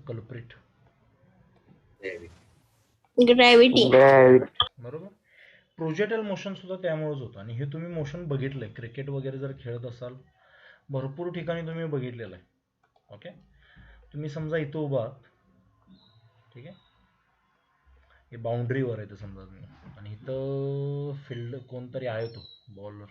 Culprit? Gravity. बरोबर. Projectile motion सुद्धा त्यामुळेच होतं आणि हे तुम्ही मोशन बघितलंय क्रिकेट वगैरे जर खेळत असाल भरपूर ठिकाणी तुम्ही बघितलेलं आहे. ओके, तुम्ही समजा इथं उभा आहात, ठीक आहे, हे बाउंड्रीवर आहे तर समजा तुम्ही, आणि इथं फील्ड कोणतरी आहे तो बॉलर,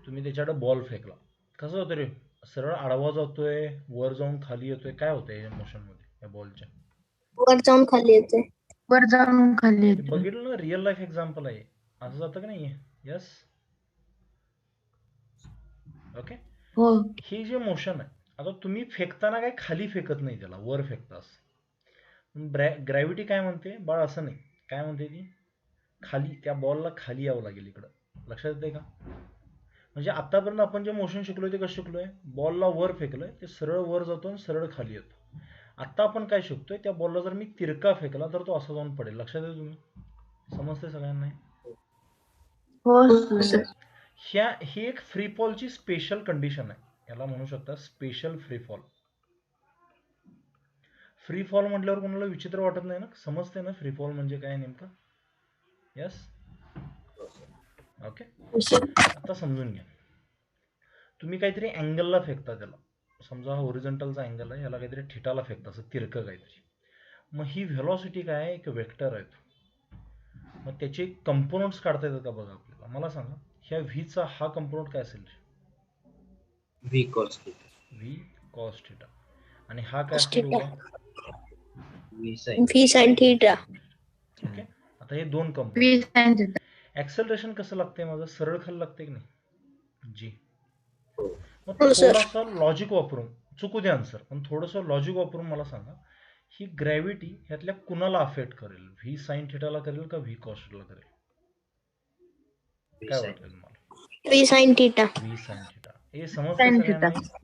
तुम्ही त्याच्याकडे बॉल फेकला, कसं होतं रे? सरळ आडवा जातोय, वर जाऊन खाली येतोय, काय होतंय या मोशन मध्ये या बॉलच्या? वर जाऊन खाली येते. वर जाऊन खाली हे येते. बघितलं ना, रिअल लाईफ एक्झाम्पल आहे, असं जातं का नाही? यस. ओके, हो. ही जे मोशन आहे, आता तुम्ही फेकताना काय खाली फेकत नाही, त्याला वर फेकतास. ग्रॅव्हिटी काय म्हणते बाळ? असं नाही, काय म्हणते ती? खाली, त्या बॉलला खाली यावं लागेल इकडं. लक्षात येते का? म्हणजे आतापर्यंत आपण जे मोशन शिकलोय ते कसं शिकलोय? बॉलला वर फेकलोय, ते सरळ वर जातो आणि सरळ खाली येतो. आता आपण काय शिकतोय? त्या बॉलला जर मी तिरका फेकला तर तो असा जाऊन पडेल. लक्षात येते तुम्ही? समजते सगळ्यांना? हो सर. ही एक फ्री फॉलची स्पेशल कंडिशन आहे, याला म्हणू शकता special free fall. Free fall म्हटल्यावर कोणाला विचित्र वाटत नाही ना? समजते ना फ्री फॉल म्हणजे काय नेमकं? यस. ओके, आता समजून घ्या. तुम्ही काहीतरी अँगलला फेकता त्याला, समजा हा ओरिझेंटलचा अँगल आहे, याला काहीतरी थिटाला फेकता, असं तिरकं काहीतरी. मग ही व्हेलॉसिटी काय आहे? एक वेक्टर आहे. मग त्याचे कंपोनंट्स काढता येतात का बघा आपल्याला? मला सांगा, ह्या व्हीचा हा कंपोनंट काय असेल? V cos theta. V cos theta. आणि हा काय असेल? V sine. V sine theta. Okay, आता हे दोन v component. Sine theta. Acceleration कसं लागतंय माझं? सरळ खाली लागतंय की नाही? जी. मग हो सर. थोडासा लॉजिक वापरून, चुकू द्या आन्सर, पण थोडंसं लॉजिक वापरून मला सांगा, ही ग्रॅव्हिटी ह्यातल्या कुणाला अफेक्ट करेल? व्ही साइन थिटाला करेल का व्ही कॉस थिटाला करेल? काय वाटतं तुम्हाला? V sine theta. V sine theta. हे समजतं साइन सगळ्यांना? थिटा.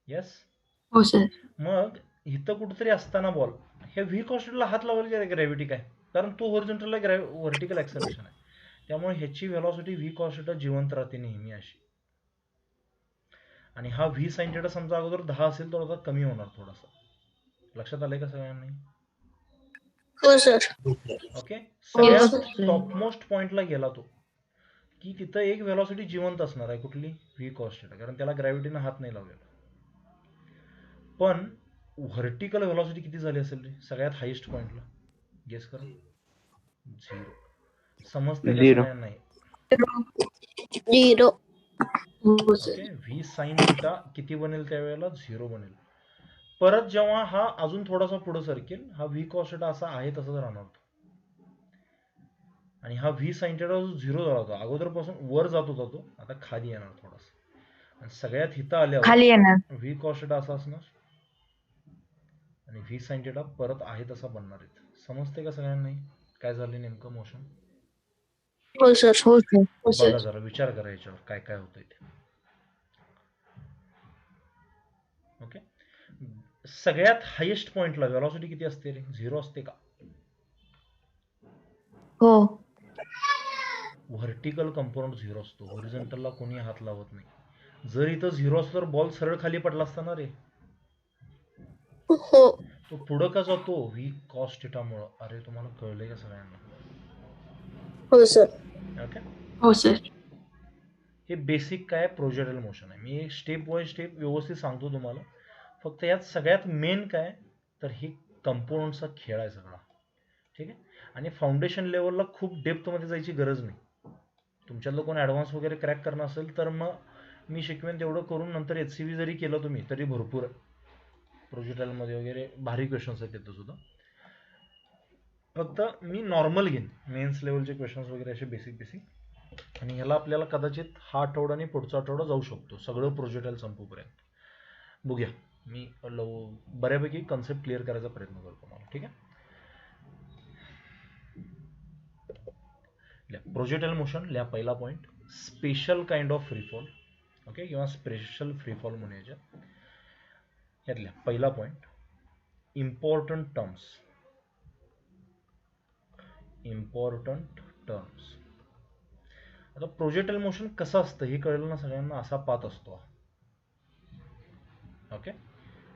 यस. हो सर. मग इथं कुठेतरी असताना बॉल ह्या व्ही कॉस थिटाला हात लावायला ग्रॅव्हिटी काय? कारण तो होरिझॉन्टल व्हर्टिकल ऍक्सेलरेशन आहे, त्यामुळे ह्याची व्हेलॉसिटी व्ही कॉस थिटा जिवंत राहते नेहमी अशी. आणि हा व्ही साइन थिटा समजा अगोदर 10 असेल तर आता कमी होणार थोडासा. लक्षात आलंय का सगळ्यांना? हो सर. ओके, हो सगळ्यात सर. टॉपमोस्ट पॉइंटला गेला तो की तिथं एक व्हेलॉसिटी जिवंत असणार आहे, कुठली? व्ही कॉस थिटा, कारण त्याला ग्रॅव्हिटीनं हात नाही लावलेला. पण व्हर्टिकल व्हेलॉसिटी किती झाली असेल रे सगळ्यात हायेस्ट पॉइंटला? गेस करा. 0. समजते का सगळ्यांना? 0. हो sir. Okay, V sine theta किती बनेल त्यावेळेला? 0 बनेल. परत जेव्हा हा अजून थोडासा पुढे सरकेल, हा व्ही कॉस थिटा असा आहे तसाच राहणार होता, आणि हा व्ही साइन थिटा जो 0 झाला होता अगोदरपासून वर जात होता तो आता खाली येणार थोडासा, आणि सगळ्यात हिता आल्यावर खाली येणार. व्ही कॉस थिटा असा असणार आणि व्ही साइन थिटा परत आहे तसा बनणार आहे. समजते का सगळ्यांना काय झाले नेमकं मोशन? हो सर. हो सर. बघा जरा विचार करा याच्यावर काय काय होतंय ते. ओके, सगळ्यात हायेस्ट पॉइंटला व्हेलॉसिटी किती असते रे? 0 असते का? हो. व्हर्टिकल कंपोनंट 0 असतो, होरिझॉन्टलला कोणी हात लावत नाही. जर इथं 0 असतं तर बॉल सरळ खाली पडला असता ना रे. हो. तो पुढं का जातो? व्ही कॉस थिटामुळं. अरे तुम्हाला कळलंय का सगळ्यांना? हो सर. ओके, हो सर. हे बेसिक काय प्रोजेक्टाइल मोशन आहे. मी स्टेप बाय स्टेप व्यवस्थित सांगतो तुम्हाला. फक्त यात सगळ्यात मेन काय तर ही कंपोनंटचा खेळ आहे सगळा, ठीक आहे. आणि फाउंडेशन लेवलला खूप डेप्थमध्ये जायची गरज नाही. तुमच्यातलं कोण ॲडव्हान्स वगैरे क्रॅक करणं असेल तर मग मी शिकवेन तेवढं करून नंतर HCV जरी केलं तुम्ही तरी भरपूर आहे. प्रोजेक्टाइलमध्ये वगैरे भारी क्वेश्चन्स आहेत तिथं सुद्धा. फक्त मी नॉर्मल घेईन, मेन्स लेवलचे क्वेश्चन्स वगैरे असे बेसिक, आणि ह्याला आपल्याला कदाचित हा आठवडा आणि पुढचा आठवडा जाऊ शकतो सगळं प्रोजेक्टाइल संपूपर्यंत. बघूया, मी बऱ्यापैकी कन्सेप्ट क्लिअर करायचा प्रयत्न करतो मला, ठीक आहे. प्रोजेक्टाइल मोशन लिहा. पहिला point, special kind of freefall. Okay, किंवा स्पेशल फ्रीफॉल म्हणायच्या. यातल्या पहिला पॉईंट, इम्पॉर्टंट टर्म्स. आता प्रोजेक्टाइल मोशन कसं असतं हे कळलं ना सगळ्यांना? असा पाथ असतो. ओके,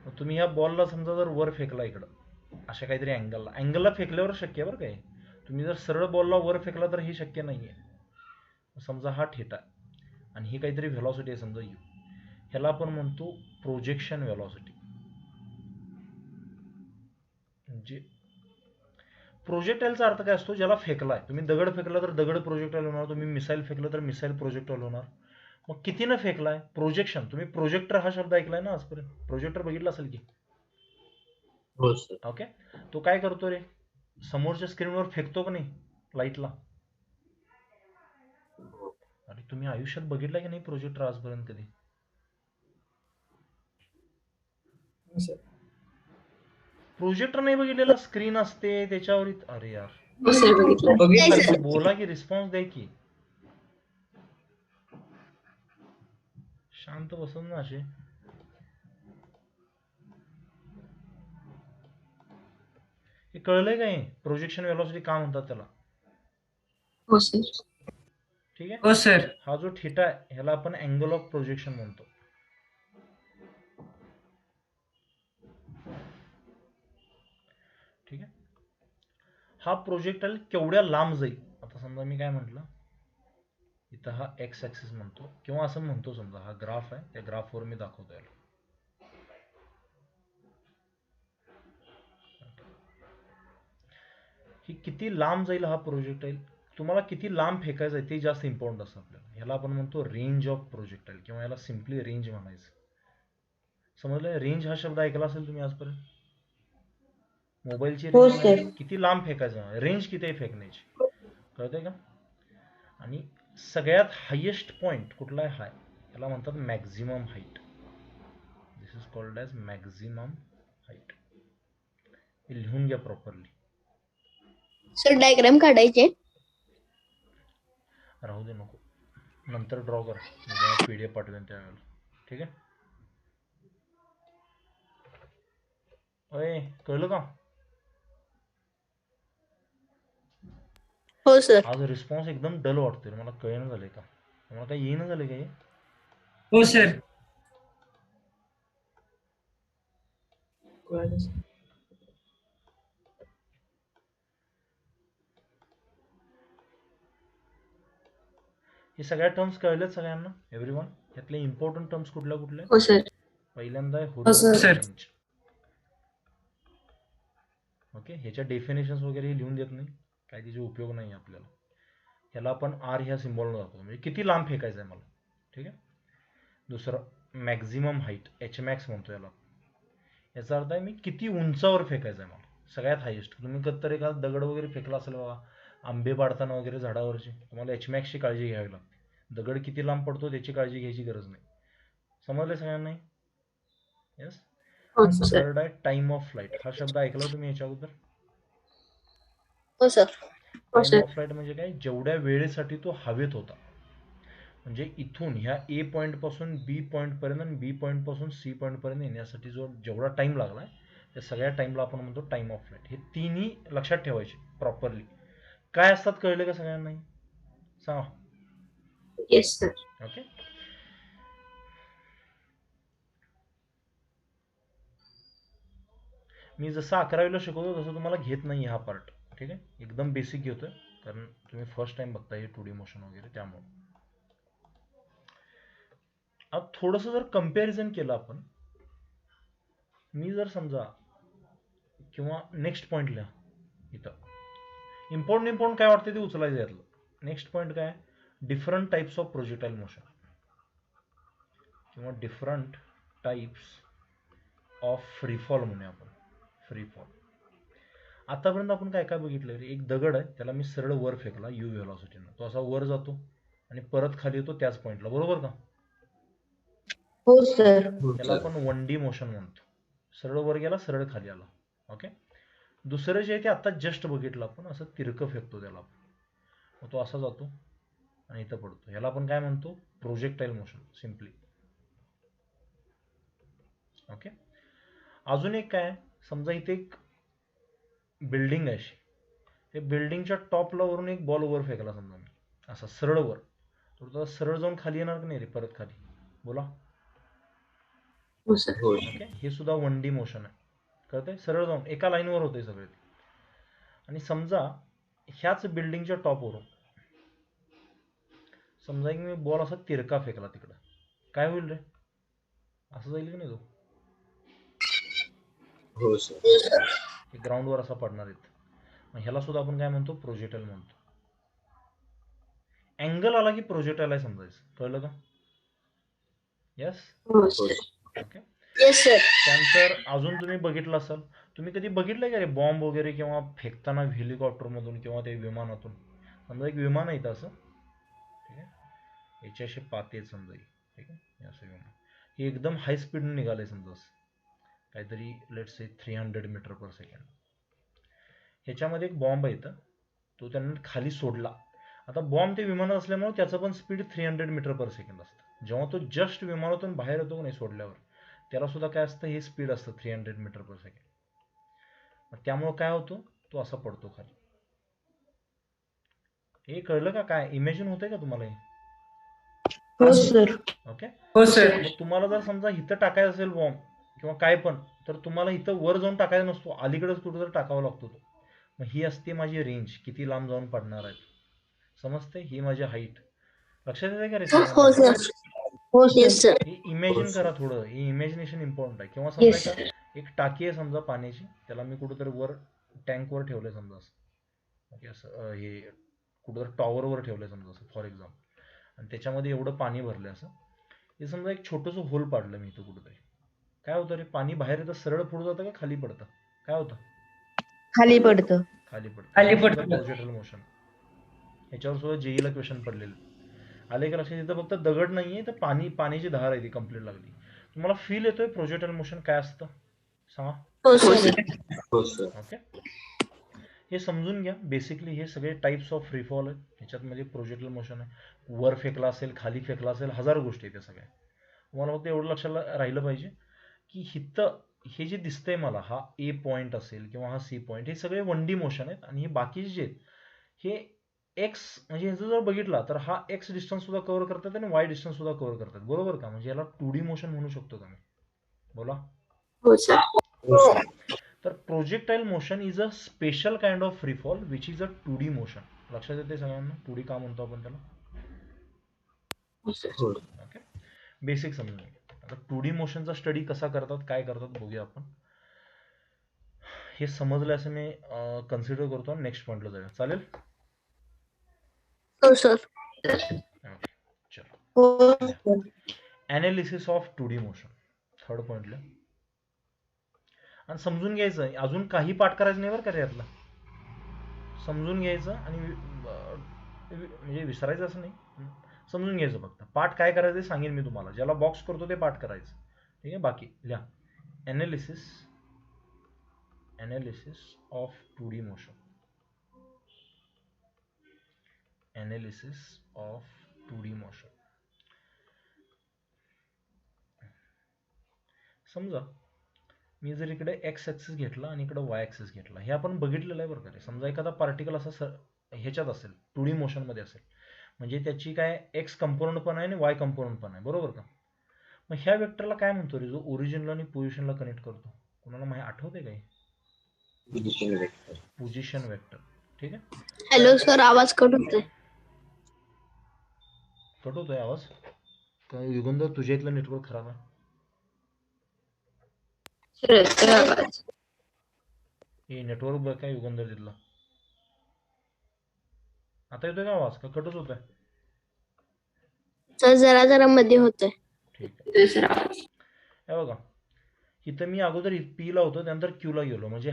मग तुम्ही ह्या बॉलला समजा जर वर फेकला इकडं अशा काहीतरी अँगलला फेकल्यावर शक्य आहे बरं काय. तुम्ही जर सरळ बॉलला वर फेकला तर हे शक्य नाही आहे. समजा हा थिटा आहे आणि ही काहीतरी व्हेलॉसिटी आहे समजा यू. ह्याला आपण म्हणतो प्रोजेक्शन व्हेलॉसिटी. म्हणजे प्रोजेक्टाईलचा अर्थ काय असतो, ज्याला फेकलाय. तुम्ही दगड फेकला तर दगड प्रोजेक्टाईल होणार, तुम्ही मिसाईल फेकलं तर मिसाईल प्रोजेक्टाईल होणार. मग कितीनं फेकलाय, प्रोजेक्शन. तुम्ही प्रोजेक्टर हा शब्द ऐकलाय ना आजपर्यंत, प्रोजेक्टर बघितला असेल की. हो सर. ओके, तो काय करतो रे, समोरच्या स्क्रीनवर फेकतो का नाही लाईटला. अरे तुम्ही आयुष्यात बघितलं की नाही प्रोजेक्टर आजपर्यंत कधी. प्रोजेक्टर नाही बघितलेला, स्क्रीन असते त्याच्यावर. अरे यार हो सर बघितलं. बघितलं सर. सर. बोला की, रिस्पॉन्स द्या की. शांत बसून ना असे. हे कळलंय काय, प्रोजेक्शन वेलॉसिटी का म्हणतात त्याला. हो सर. ठीक आहे. हो सर. हा जो थिटा आहे ह्याला आपण अँगल ऑफ प्रोजेक्शन म्हणतो. ठीक आहे. हा प्रोजेक्टाईल केवढ्या लांब जाईल. आता समजा मी काय म्हटलं, इथं हा एक्स ऍक्सिस म्हणतो किंवा असं म्हणतो, समजा हा ग्राफ आहे, त्या ग्राफवर मी दाखवतो याला. ही किती लांब जाईल हा प्रोजेक्टाईल, तुम्हाला किती लांब फेकायचं आहे ते जास्त इम्पॉर्टंट असतं आपल्याला. ह्याला आपण म्हणतो रेंज ऑफ प्रोजेक्टाईल किंवा याला सिम्पली रेंज म्हणायचं. समजलं, रेंज हा शब्द ऐकला असेल तुम्ही आजपर्यंत. मोबाईलची हो रेंज सर. म्हणजे किती लांब फेकायचं, रेंज किती आहे फेकण्याची, कळतंय का. आणि सगळ्यात हायेस्ट पॉइंट कुठला आहे, हाय, याला म्हणतात maximum height. This is called as maximum height. हे लिहून घ्या प्रॉपरली. सर डायग्राम काढायचे. राहू दे, नको, नंतर ड्रॉ कर, मी जेव्हा PDF पाठवेन त्यावेळेला. ठीक आहे. अय कळलं का. हो सर. आज रिस्पॉन्स एकदम डल वाटतोय, मला कळेना झालंय का, मला काही येईना झालंय का हे. हो सर. हे सगळ्या टर्म्स कळल्यात सगळ्यांना, एव्हरीवन. यातले इम्पॉर्टंट टर्म्स कुठल्या कुठल्या. हो सर. पहिल्यांदा आहे सर. Horizontal range. ओके, ह्याच्या डेफिनेशन्स वगैरे लिहून देत नाही, काय तिचे उपयोग नाही आपल्याला. ह्याला आपण आर ह्या सिम्बॉलनं दाखवतो, म्हणजे किती लांब फेकायचं आहे मला. ठीक आहे. दुसरं मॅक्झिमम हाईट, एच मॅक्स म्हणतो याला. याचा अर्थ आहे मी किती उंचावर फेकायचं आहे मला, सगळ्यात हायेस्ट. तुम्ही कधीतरी एखादा दगड वगैरे फेकला असेल बघा, आंबे पाडताना वगैरे झाडावरची, तुम्हाला एच मॅक्सची काळजी घ्यावी लागते. दगड किती लांब पडतो त्याची काळजी घ्यायची गरज नाही. समजले सगळ्यांना. येस. हो सर. थर्ड आहे टाइम ऑफ फ्लाईट. हा शब्द ऐकला तुम्ही याच्या अगोदर. हो सर. हो टाइम सर. ऑफ फ्लाईट म्हणजे काय, जेवढ्या वेळेसाठी तो हवेत होता. म्हणजे इथून ह्या ए पॉईंट पासून बी पॉईंट पर्यंत आणि बी पॉईंट पासून सी पॉईंट पर्यंत येण्यासाठी जो जेवढा टाइम लागलाय, त्या सगळ्या टाइमला आपण म्हणतो टाइम ऑफ फ्लाईट. हे तिन्ही लक्षात ठेवायचे प्रॉपरली. काय असतात कळले का सगळ्यांना, सांगा. Yes sir. ओके. मी जसं 11वीला शिकवतो तसं तुम्हाला घेत नाही हा पार्ट. ठीक आहे, एकदम बेसिक घेतोय, कारण तुम्ही फर्स्ट टाइम बघताय हे 2D मोशन वगैरे, त्यामुळे. आता थोडंसं जर कम्पॅरिझन केलं आपण, मी जर समजा, किंवा नेक्स्ट पॉईंट लिहा इथं, इम्पॉर्टंट काय वाटते ते उचलायचं यातलं. नेक्स्ट पॉईंट काय, different types of projectile motion किंवा डिफरंट टाइप्स ऑफ फ्रीफॉल म्हणूया आपण. फ्रीफॉल. आतापर्यंत आपण काय काय बघितलं, एक दगड आहे, त्याला मी सरळ वर फेकला यू व्हेलॉसिटीनं, तो असा वर जातो आणि परत खाली येतो त्याच पॉईंटला, बरोबर का. हो सर. त्याला आपण 1D मोशन म्हणतो. सरळ वर गेला, सरळ खाली आला. ओके. दुसरं जे आहे ते आता जस्ट बघितलं आपण, असं तिरकं फेकतो त्याला आपण, मग तो असा जातो आणि इथं पडतो. ह्याला आपण काय म्हणतो, प्रोजेक्टाईल मोशन सिम्पली. ओके. अजून एक काय, समजा इथे एक बिल्डिंग आहे, ते बिल्डिंगच्या टॉपला वरून एक बॉल वर फेकला समजा मी, असा सरळ वर, तर तो सरळ जाऊन खाली येणार की नाही रे, परत खाली. बोला. हो सर. हो सर. ओके, हे सुद्धा 1D मोशन आहे. कळतंय? सरळ जाऊन एका लाईनवर होते सगळे ते. आणि समजा ह्याच बिल्डिंगच्या टॉपवरून समजा की मी बॉल असा तिरका फेकला तिकडं, काय होईल रे? असं जाईल की नाही तो? हो सर. हे ग्राउंडवर असा पडणार आहेत. मग ह्याला सुद्धा आपण काय म्हणतो? प्रोजेक्टाईल म्हणतो. अँगल आला की प्रोजेक्टाईल आहे समजायचं. कळलं का? यस. हो सर. ओके. Yes sir. त्यानंतर अजून तुम्ही बघितलं असाल, तुम्ही कधी बघितलंय का रे बॉम्ब वगैरे किंवा फेकताना हेलिकॉप्टरमधून किंवा ते विमानातून? समजा एक विमान आहे इथं असं, ठीक आहे, याचे असे पाते आहेत समजा, ठीक आहे, हे असं विमान, हे एकदम हाय स्पीडने निघाले समजा असं, काहीतरी let's say 300 metre per second. ह्याच्यामध्ये एक बॉम्ब आहे इथं, तो त्यांनी खाली सोडला. आता बॉम्ब ते विमानात असल्यामुळे त्याचं पण स्पीड 300 मीटर पर सेकंड असतं. जेव्हा तो जस्ट विमानातून बाहेर येतो नाही सोडल्यावर, त्याला सुद्धा काय असतं? हे स्पीड असतं 300 मीटर पर सेकंड. त्यामुळे काय होतं? तो असा पडतो खाली. हे कळलं का? काय इमॅजिन होतंय का तुम्हाला हे? हो सर. ओके. हो सर. मग तुम्हाला जर समजा इथं टाकायचं असेल बॉम्ब किंवा काय पण, तर तुम्हाला इथं वर जाऊन टाकायचा नसतो, अलीकडेच कुठेतरी टाकावा लागतो तो. मग ही असते माझी रेंज, किती लांब जाऊन पडणार आहे. समजते? ही माझी हाईट. लक्षात येते का रे हो सगळ्यांना? सर. हो येस सर. हे इमॅजिन करा थोडं, हे इमॅजिनेशन इम्पॉर्टंट आहे. किंवा येस समजा एक टाकी आहे समजा पाण्याची, त्याला मी कुठेतरी वर टँकवर ठेवलंय समजा असं, ओके, असं हे कुठेतरी टॉवरवर ठेवलंय समजा असं फॉर एक्झाम्पल, आणि त्याच्यामध्ये एवढं पाणी भरलं असं. हे समजा एक छोटंसं होल पाडलं मी इथं कुठेतरी, काय होतं रे? पाणी बाहेर येतं, सरळ पुढे जातं का खाली पडतं? काय होतं? खाली पडतं. खाली पडतं. खाली पडतं. Projectile motion. ह्याच्यावर सुद्धा जेईला क्वेश्चन पडलेले आले का लक्षात? इथं फक्त दगड नाहीये, तर पाण्याची धार आहे ती कंप्लीट लागली. तुम्हाला फील येतोय प्रोजेक्टाईल मोशन काय असतं? सांगा. हो हो सर. सर. हो सर. ओके, हे समजून घ्या. बेसिकली हे सगळे टाइप्स ऑफ फ्रीफॉल आहेत. ह्याच्यात म्हणजे प्रोजेक्टाईल मोशन आहे, वर फेकला असेल, खाली फेकला असेल, हजार गोष्टी आहेत त्या सगळ्या. तुम्हाला फक्त एवढं लक्षात राहिलं पाहिजे की हिथं हे जे दिसतंय मला, हा ए पॉईंट असेल किंवा हा सी पॉईंट, हे सगळे 1D मोशन आहेत. आणि हे बाकीचे जे आहेत हे एक्स, म्हणजे ह्याचं जर बघितला तर हा एक्स डिस्टन्स सुद्धा कव्हर करतात आणि वाय डिस्टन्स सुद्धा कव्हर करतात. बरोबर का? म्हणजे याला 2D मोशन म्हणू शकतो का मी? बोला. हो सर. हो सर. तर projectile motion is a special kind of free fall which is a 2D motion. लक्षात येते सगळ्यांना 2D का म्हणतो आपण त्याला? हो सर. हो. ओके, बेसिक समजून घ्या. आता 2D मोशनचा स्टडी कसा करतात, काय करतात बघूया आपण. हे समजलं असं मी कन्सिडर करतो. नेक्स्ट पॉईंटला जाऊया, चालेल? हो सर. ओके, चलो. हो sir. Analysis of 2D motion, third पॉईंटला. आणि समजून घ्यायचं, अजून काही पाठ करायचं नाही बरं का रे यातला. समजून घ्यायचं आणि म्हणजे विसरायचं असं नाही, समजून घ्यायचं फक्त. पाठ काय करायचं ते सांगेन मी तुम्हाला, ज्याला बॉक्स करतो ते पाठ करायचं, ठीक आहे? बाकी लिहा. Analysis of 2D motion. Analysis of 2D motion. समजा मी जर इकडे एक्स ॲक्सिस घेतला आणि इकडे वाय ॲक्सिस घेतला, हे आपण बघितलेलं आहे बरं का रे. समजा एखादा पार्टिकल असा ह्याच्यात असेल, 2D मोशनमध्ये असेल, म्हणजे त्याची काय एक्स कंपोनंट पण आहे आणि वाय कंपोनंट पण आहे, बरोबर का? मग ह्या वेक्टरला काय म्हणतो रे, जो ओरिजिनला आणि पोझिशनला कनेक्ट करतो? कोणाला माहिती आठवते काही? Position vector. पोझिशन वेक्टर, ठीक आहे. हॅलो सर, आवाज कट होतोय. कट होतोय आवाज? काय युगंधर, तुझ्या इथलं नेटवर्क खराब आहे? सर येतोय आवाज. हे नेटवर्क बघ काय युगंधर तिथलं. आता येतोय का आवाज, का कटच होतोय? सर जरा जरा मध्ये होतोय. ठीक आहे. येतोय सर आवाज. हे बघा, इथं मी अगोदर पी ला होतो, त्यानंतर क्यू ला गेलो, म्हणजे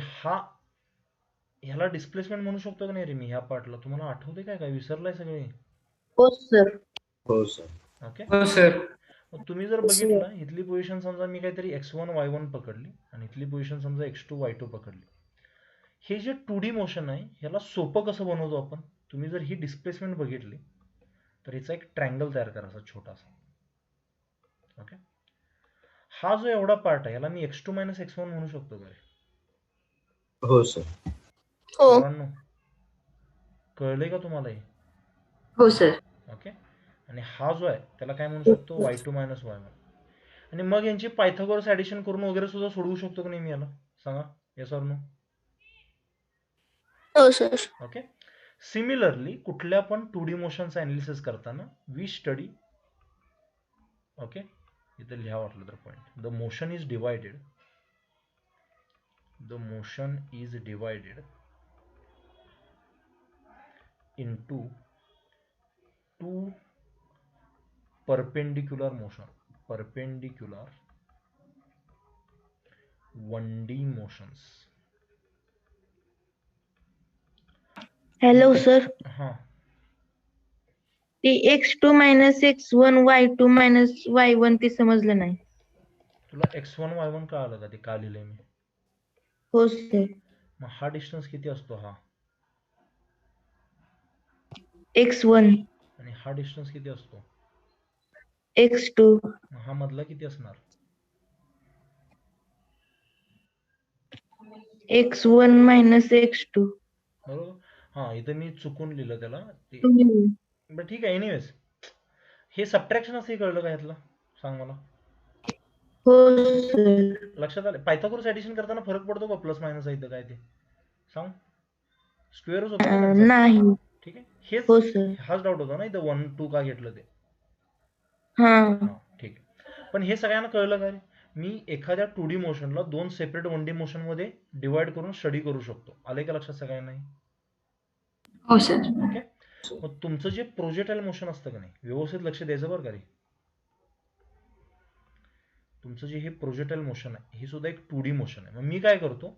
ह्याला डिस्प्लेसमेंट म्हणू शकतो का नाही रे मी ह्या पार्टला? तुम्हाला आठवते काय? काय विसरलाय सगळे? हो सर. हो सर. ओके. हो सर. मग तुम्ही जर बघितलं, इथली पोझिशन समजा मी काहीतरी x1 y1 पकडली आणि इथली पोझिशन समजा x2 y2 पकडली. हे जे 2D मोशन आहे ह्याला सोपं कसं बनवतो आपण? तुम्ही जर ही डिस्प्लेसमेंट बघितली तर याचा एक ट्रायंगल तयार करायचा छोटासा. ओके, हा जो एवढा पार्ट आहे याला मी x2 - x1 म्हणू शकतो का रे? हो सर. हो. पोरांनो, कळलंय का तुम्हाला हे? हो सर. ओके, आणि हा जो आहे त्याला काय म्हणू शकतो? y2 - y1. आणि मग यांची पायथागोरस ऍडिशन करून वगैरे सुद्धा सोडवू शकतो की नाही मी याला? सांगा, येस ऑर नो? हो सर. ओके. सिमिलरली कुठल्या पण 2D मोशनचं अनालिसिस करताना वी स्टडी, ओके, इथं लिहा वाटलं तर point, the motion is divided into two perpendicular 1D motions. Hello sir, हा, ते x2 - x1 y2 - y1 ते समजलं नाही. तुला x1 y1 कळालं का? ते का लिहिलंय मी? हो सर. मग हा डिस्टन्स किती असतो हा? x1 आणि हा डिस्टन्स किती असतो? x2 मग हा मधला किती असणार? x1 - x2. बरोबर. हा, इथं मी चुकून लिहिलं त्याला ते, हम्म. बरं ठीक आहे. एनिवेज, हे सबट्रॅक्शन असं कळलं का ह्यातलं? सांग मला. हो सर. लक्षात आलं? पायथागोरस ऍडिशन करताना फरक पडतो का प्लस मायनस आहे इथं काय ते? सांग. स्क्वेअरच होता ना त्यांचा. नाही. ठीक आहे. हेच, हो सर. हाच डाऊट होता ना इथं 1 2 का घेतलं ते? हा. हा, ठीक आहे. पण हे सगळ्यांना कळलं का रे? मी एखाद्या 2D मोशनला 2 सेपरेट 1D मोशन मध्ये डिवाइड करून स्टडी करू शकतो. आले का लक्षात सगळ्यांना? हो सर. ओके. मग तुमचं जे प्रोजेक्टाइल मोशन असतं का नाही, व्यवस्थित लक्ष द्यायचं बरं का रे. तुमचं जे हे प्रोजेक्टाइल मोशन आहे, हे सुद्धा एक 2D मोशन आहे. मग मी काय करतो,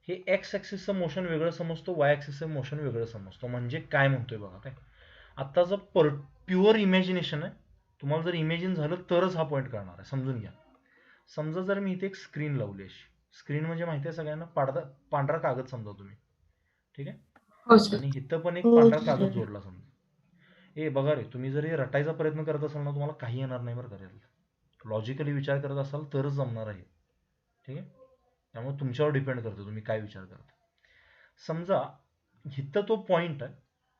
हे एक्स ॲक्सिसचं मोशन वेगळं समजतो, वाय ॲक्सिसचं मोशन वेगळं समजतो. म्हणजे काय म्हणतोय बघा, काय आता जर प्युअर इमॅजिनेशन आहे, तुम्हाला जर इमॅजिन झालं तरच हा पॉईंट कळणार आहे. समजून घ्या. समजा जर मी इथे एक स्क्रीन लावली, अशी स्क्रीन म्हणजे माहिती आहे सगळ्यांना, पांढरा कागद समजा तुम्ही, ठीक आहे, हो सर. आणि इथं पण एक हो पांढरा सर. कागद जोडला समजा. ए बघा रे, तुम्ही जर हे रटायचा प्रयत्न करत असाल ना, तुम्हाला काही येणार नाही बरं का. लॉजिकली विचार करत असाल तरच जमणार आहे. ठीक आहे. त्यामुळे तुमच्यावर डिपेंड करतो तुम्ही काय विचार करता. समजा इथं तो पॉइंट आहे,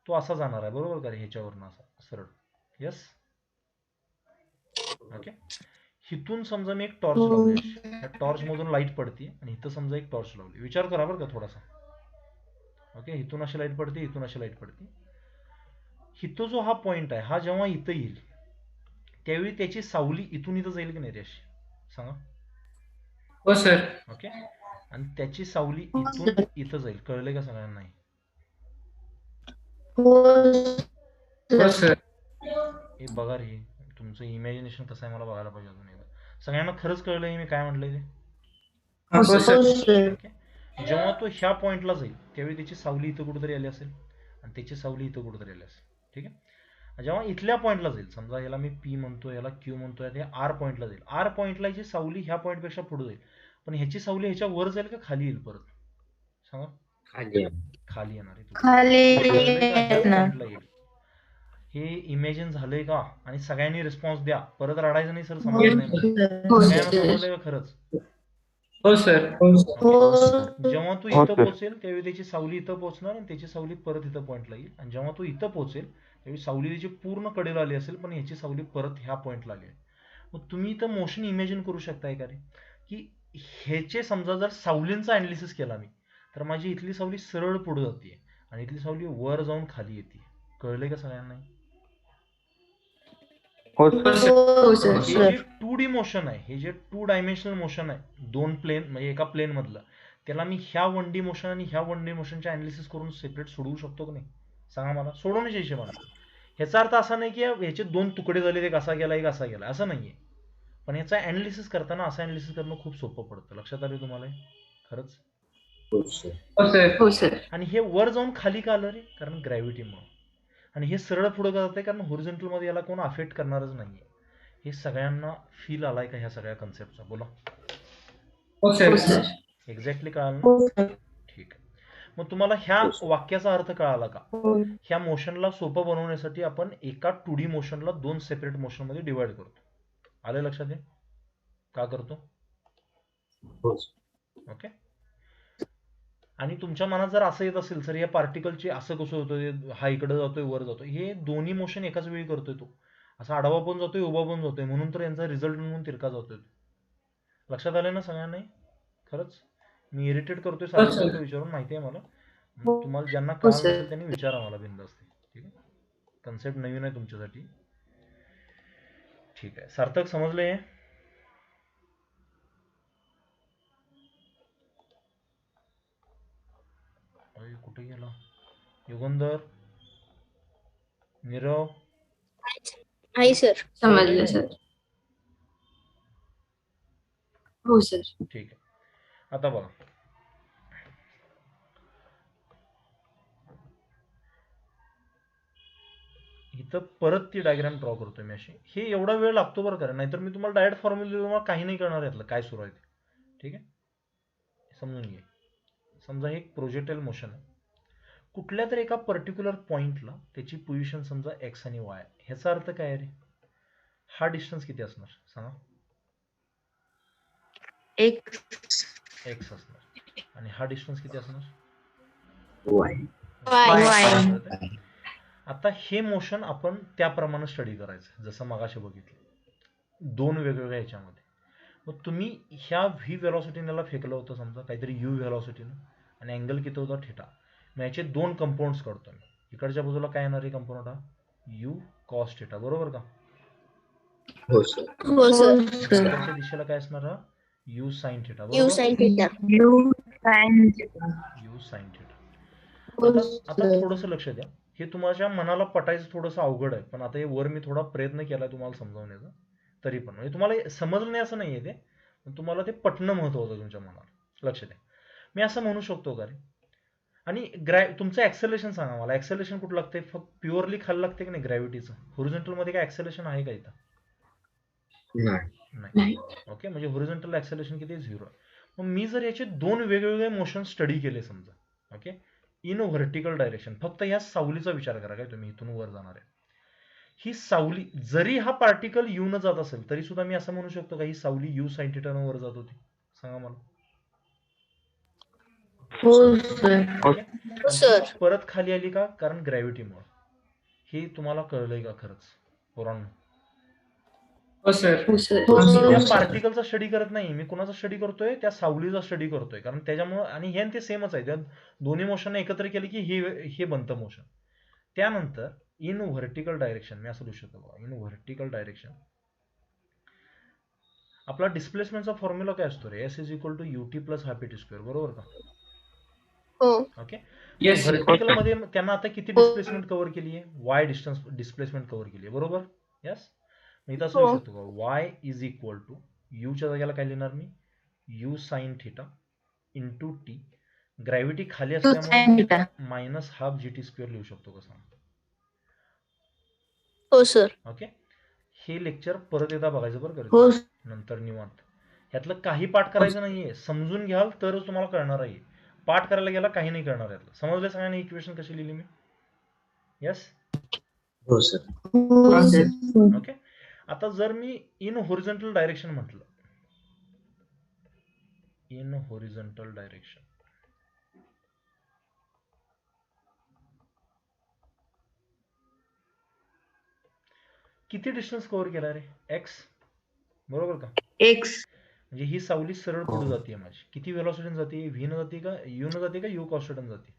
तो असा जाणार आहे बरोबर का रे, ह्याच्यावरनं असा सरळ. यस. ओके. इथून समजा मी एक टॉर्च हो. लावली अशी, या टॉर्च मधून लाईट पडते, आणि इथं समजा एक टॉर्च लावली. विचार करा बरं का थोडासा. ओके. इथून अशी लाईट पडते, इथून अशी लाईट पडते. इथं जो हा पॉइंट आहे, हा जेव्हा इथं येईल त्यावेळी त्याची सावली इथून इथं जाईल की नाही रे अशी? सांगा. हो सर. ओके. आणि त्याची सावली इथून इथं जाईल. कळले का सगळ्यांना? नाही. हो हो सर. सर. हे बघा रे, तुमचं इमॅजिनेशन कसं आहे मला बघायला पाहिजे अजून एकदा. सगळ्यांना खरंच कळलंय मी काय म्हटलंय ते? हो हो सर. सर. ओके. जेव्हा तो ह्या पॉइंटला जाईल त्यावेळी त्याची सावली इथं कुठेतरी आली असेल, आणि त्याची सावली इथं कुठेतरी आली असेल. ठीक आहे. जेव्हा इथल्या पॉइंटला जाईल, समजा याला मी पी म्हणतो, याला क्यू म्हणतो, ते आर पॉइंटला जाईल. आर पॉइंटला याची सावली ह्या पॉइंटपेक्षा पुढे जाईल, पण ह्याची सावली ह्याच्या वर जाईल का खाली येईल परत? सांगा. खाली आहे. खाली येणार आहे. खाली कळलंय का? ह्याच येणार. पॉइंटला येईल. हे इमॅजिन झालंय का? आणि सगळ्यांनी रिस्पॉन्स द्या. परत रडायचं नाही सर, हो समजलं नाही मला. सर. हो सगळ्यांना सर. समजलंय का खरंच? हो सर. ओके. जेव्हा तू इथं पोहोचेल त्यावेळी त्याची सावली इथं पोहोचणार, आणि त्याची सावली परत इथं पॉइंटला येईल. आणि जेव्हा तू इथं पोहोचेल त्यावेळी सावली त्याची पूर्ण कडेला आली असेल, पण ह्याची सावली परत ह्या पॉइंटला आली आहे. मग तुम्ही इथं मोशन इमॅजिन करू शकताय का रे, की ह्याचे समजा जर सावलींचा अनालिसिस केला मी, तर माझी इथली सावली सरळ पुढे जाते आणि इथली सावली वर जाऊन खाली येते. कळलंय का सगळ्यांना? हो हो सर. हे जे 2D मोशन आहे, हे जे 2 डायमेन्शनल मोशन आहे, 2 प्लेन म्हणजे एका प्लेन मधलं, त्याला मी ह्या 1D मोशन आणि ह्या 1D मोशनचे अनालिसिस करून सेपरेट सोडवू शकतो की नाही? सांगा मला. सोडवण्याच्या हिशेबाने. ह्याचा अर्थ असा नाही की ह्याचे 2 तुकडे झाले, एक असा गेला एक असा गेला, असं नाहीये. पण याचा अनालिसिस करताना असं अनालिसिस करणं खूप सोपं पडतं. लक्षात आलं तुम्हाला? खरंच. हो सर. हो सर. हो सर. आणि हे वर जाऊन खाली का आलं रे? कारण ग्रॅव्हिटीमुळे. आणि हे सरळ पुढे का जाते? कारण होरिझोंटल मध्ये याला कोण अफेक्ट करणारच नाहीये. हे सगळ्यांना फील आलाय का ह्या सगळ्या कन्सेप्टचा? बोला. हो सर. एक्झॅक्टली कळालं ना? हो सर. ठीक आहे. मग तुम्हाला ह्या हो सर. वाक्याचा अर्थ कळाला का? हो. ह्या मोशनला सोपं बनवण्यासाठी आपण एका 2D मोशनला 2 सेपरेट मोशन मध्ये डिवाइड करतो. आलं लक्षात? आहे का करतो? हो सर. ओके. आणि तुमच्या मनात जर असं येत असेल सर या पार्टिकलची असं कसं होतं, हा इकडे जातोय वर जातोय, हे दोन्ही मोशन एकाच वेळी करतोय तो. असा आडवा पण जातोय, उभा पण जातोय, म्हणून तर यांचा रिझल्ट म्हणून तिरका जातोय. लक्षात आलं ना सगळ्यांना? खरंच मी इरिटेट करतोय हो सारखं सर. सारखं विचारून, माहिती आहे मला. हो तुम्हाला ज्यांना हो कळालं सर. नसेल त्यांनी विचारा मला बिनधास्त. ठीक आहे, कन्सेप्ट नवीन आहे तुमच्यासाठी. ठीक आहे, सार्थक समजले? अरे कुठे गेला युगंधर, नीरव? आहे सर. समजलं सर. हो सर. ठीक आहे, आता बघा इथं परत ती डायग्राम ड्रॉ करतोय मी अशी. हे एवढा वेळ लागतो बरं का, नाहीतर मी तुम्हाला डायरेक्ट फॉर्म्युला तुम्हाला काही नाही करणार यातलं काय सुरू आहे ते. ठीक आहे, समजून घे. समजा हे एक प्रोजेक्टाईल मोशन आहे, कुठल्या तरी एका पर्टिक्युलर पॉइंटला त्याची पोझिशन समजा एक्स आणि वाय. ह्याचा अर्थ काय रे? हा डिस्टन्स किती असणार सांगा? एक्स असणार. आणि हा डिस्टन्स किती असणार? वाय. वाय. आता हे मोशन आपण त्याप्रमाणे स्टडी करायचं जसं मगाशी बघितलं, दोन वेगवेगळ्या ह्याच्यामध्ये. मग तुम्ही ह्या व्ही व्हेलॉसिटीने याला फेकलं होतं समजा काहीतरी यू व्हेलॉसिटीनं, आणि अँगल किती होता? थिटा. मग याचे दोन कंपाऊंड्स करतो मी. इकडच्या बाजूला काय येणार आहे कंपाऊंड? हा यू कॉस थिटा, बरोबर का? हो सर. हो सर. इकडच्या दिशेला काय असणार? हा यू साइन थिटा, यू बरोबर? Sine theta. U sine u sine theta. हो आता सर. थोडंसं लक्ष द्या, हे तुमच्या मनाला पटायचं थोडंसं अवघड आहे, पण आता हे वर मी थोडा प्रयत्न केला तुम्हाला समजावण्याचा. तरी पण म्हणजे तुम्हाला समजलं नाही असं नाहीये ते, पण तुम्हाला ते पटणं महत्वाचं तुमच्या मनाला. लक्ष द्या, मी असं म्हणू शकतो का रे? आणि तुमचं ऍक्सेलरेशन सांगा मला. ऍक्सेलरेशन कुठं लागतंय? फक्त प्युअरली खाली लागते की नाही ग्रॅव्हिटीचं? होरिझॉन्टल मध्ये काय ऍक्सेलरेशन आहे का इथं? नाही. नाही. ओके, म्हणजे होरिझॉन्टल ऍक्सेलरेशन किती? 0. मग मी जर याचे दोन वेगवेगळे मोशन स्टडी केले समजा, ओके, इन व्हर्टिकल डायरेक्शन, फक्त ह्या सावलीचा विचार करा काय तुम्ही, इथून वर जाणार आहे ही सावली, जरी हा पार्टिकल यू न जात असेल तरी सुद्धा मी असं म्हणू शकतो का ही सावली यू साइन थिटा वर जात होती? सांगा मला. हो सर. ओके, हो सर. परत खाली आली का? कारण ग्रॅव्हिटीमुळे. हे तुम्हाला कळलंय का खरंच पोरांनो? हो सर. हो सर. मी त्या हो सर. पार्टिकलचा स्टडी करत नाही, मी कुणाचा स्टडी करतोय? त्या सावलीचा स्टडी करतोय. कारण त्याच्यामुळे, आणि हे ते सेमच आहे, त्या दोन्ही मोशन एकत्र केले की हे बनतं मोशन. त्यानंतर इन व्हर्टिकल डायरेक्शन मी असं लिहू शकतो बघा, इन व्हर्टिकल डायरेक्शन आपला डिस्प्लेसमेंटचा फॉर्म्युला काय असतो रे? S is equal to UT plus half T square, बरोबर का? हो. Okay, yes sir. व्हर्टिकल मध्ये त्यांना आता किती डिस्प्लेसमेंट कव्हर केली आहे? वाय डिस्प्लेसमेंट कव्हर केली आहे, बरोबर? यस. मी इथं असं लिहू शकतो का? वाय इज इक्वल टू यूच्या जागेला काय लिहिणार मी? U sine theta into T. Gravity खाली साइन असल्यामुळे theta. Minus half G T square लिहू शकतो कसं? हो सर. ओके, हे लेक्चर परत एकदा बघायचं बरं का रे हो तुम्ही, नंतर निवांत. ह्यातलं काही पाठ करायचं नाहीये, समजून घ्याल तरच तुम्हाला कळणार आहे. पाठ करायला गेला काही नाही करणार यातलं. समजलं सगळ्यांनी इक्वेशन कशी लिहिली मी? यस. हो सर. हो सर. ओके, आता जर मी इन होरिझॉन्टल डायरेक्शन म्हटलं, इन होरिझॉन्टल डायरेक्शन, किती डिस्टन्स कव्हर केला रे? एक्स, बरोबर का? एक्स. म्हणजे ही सावली सरळ पुढे जाते माझी. किती व्हेलॉसिटीने जाते? व्ही न जाते का यू न जाते का यू कॉस्टन जाते?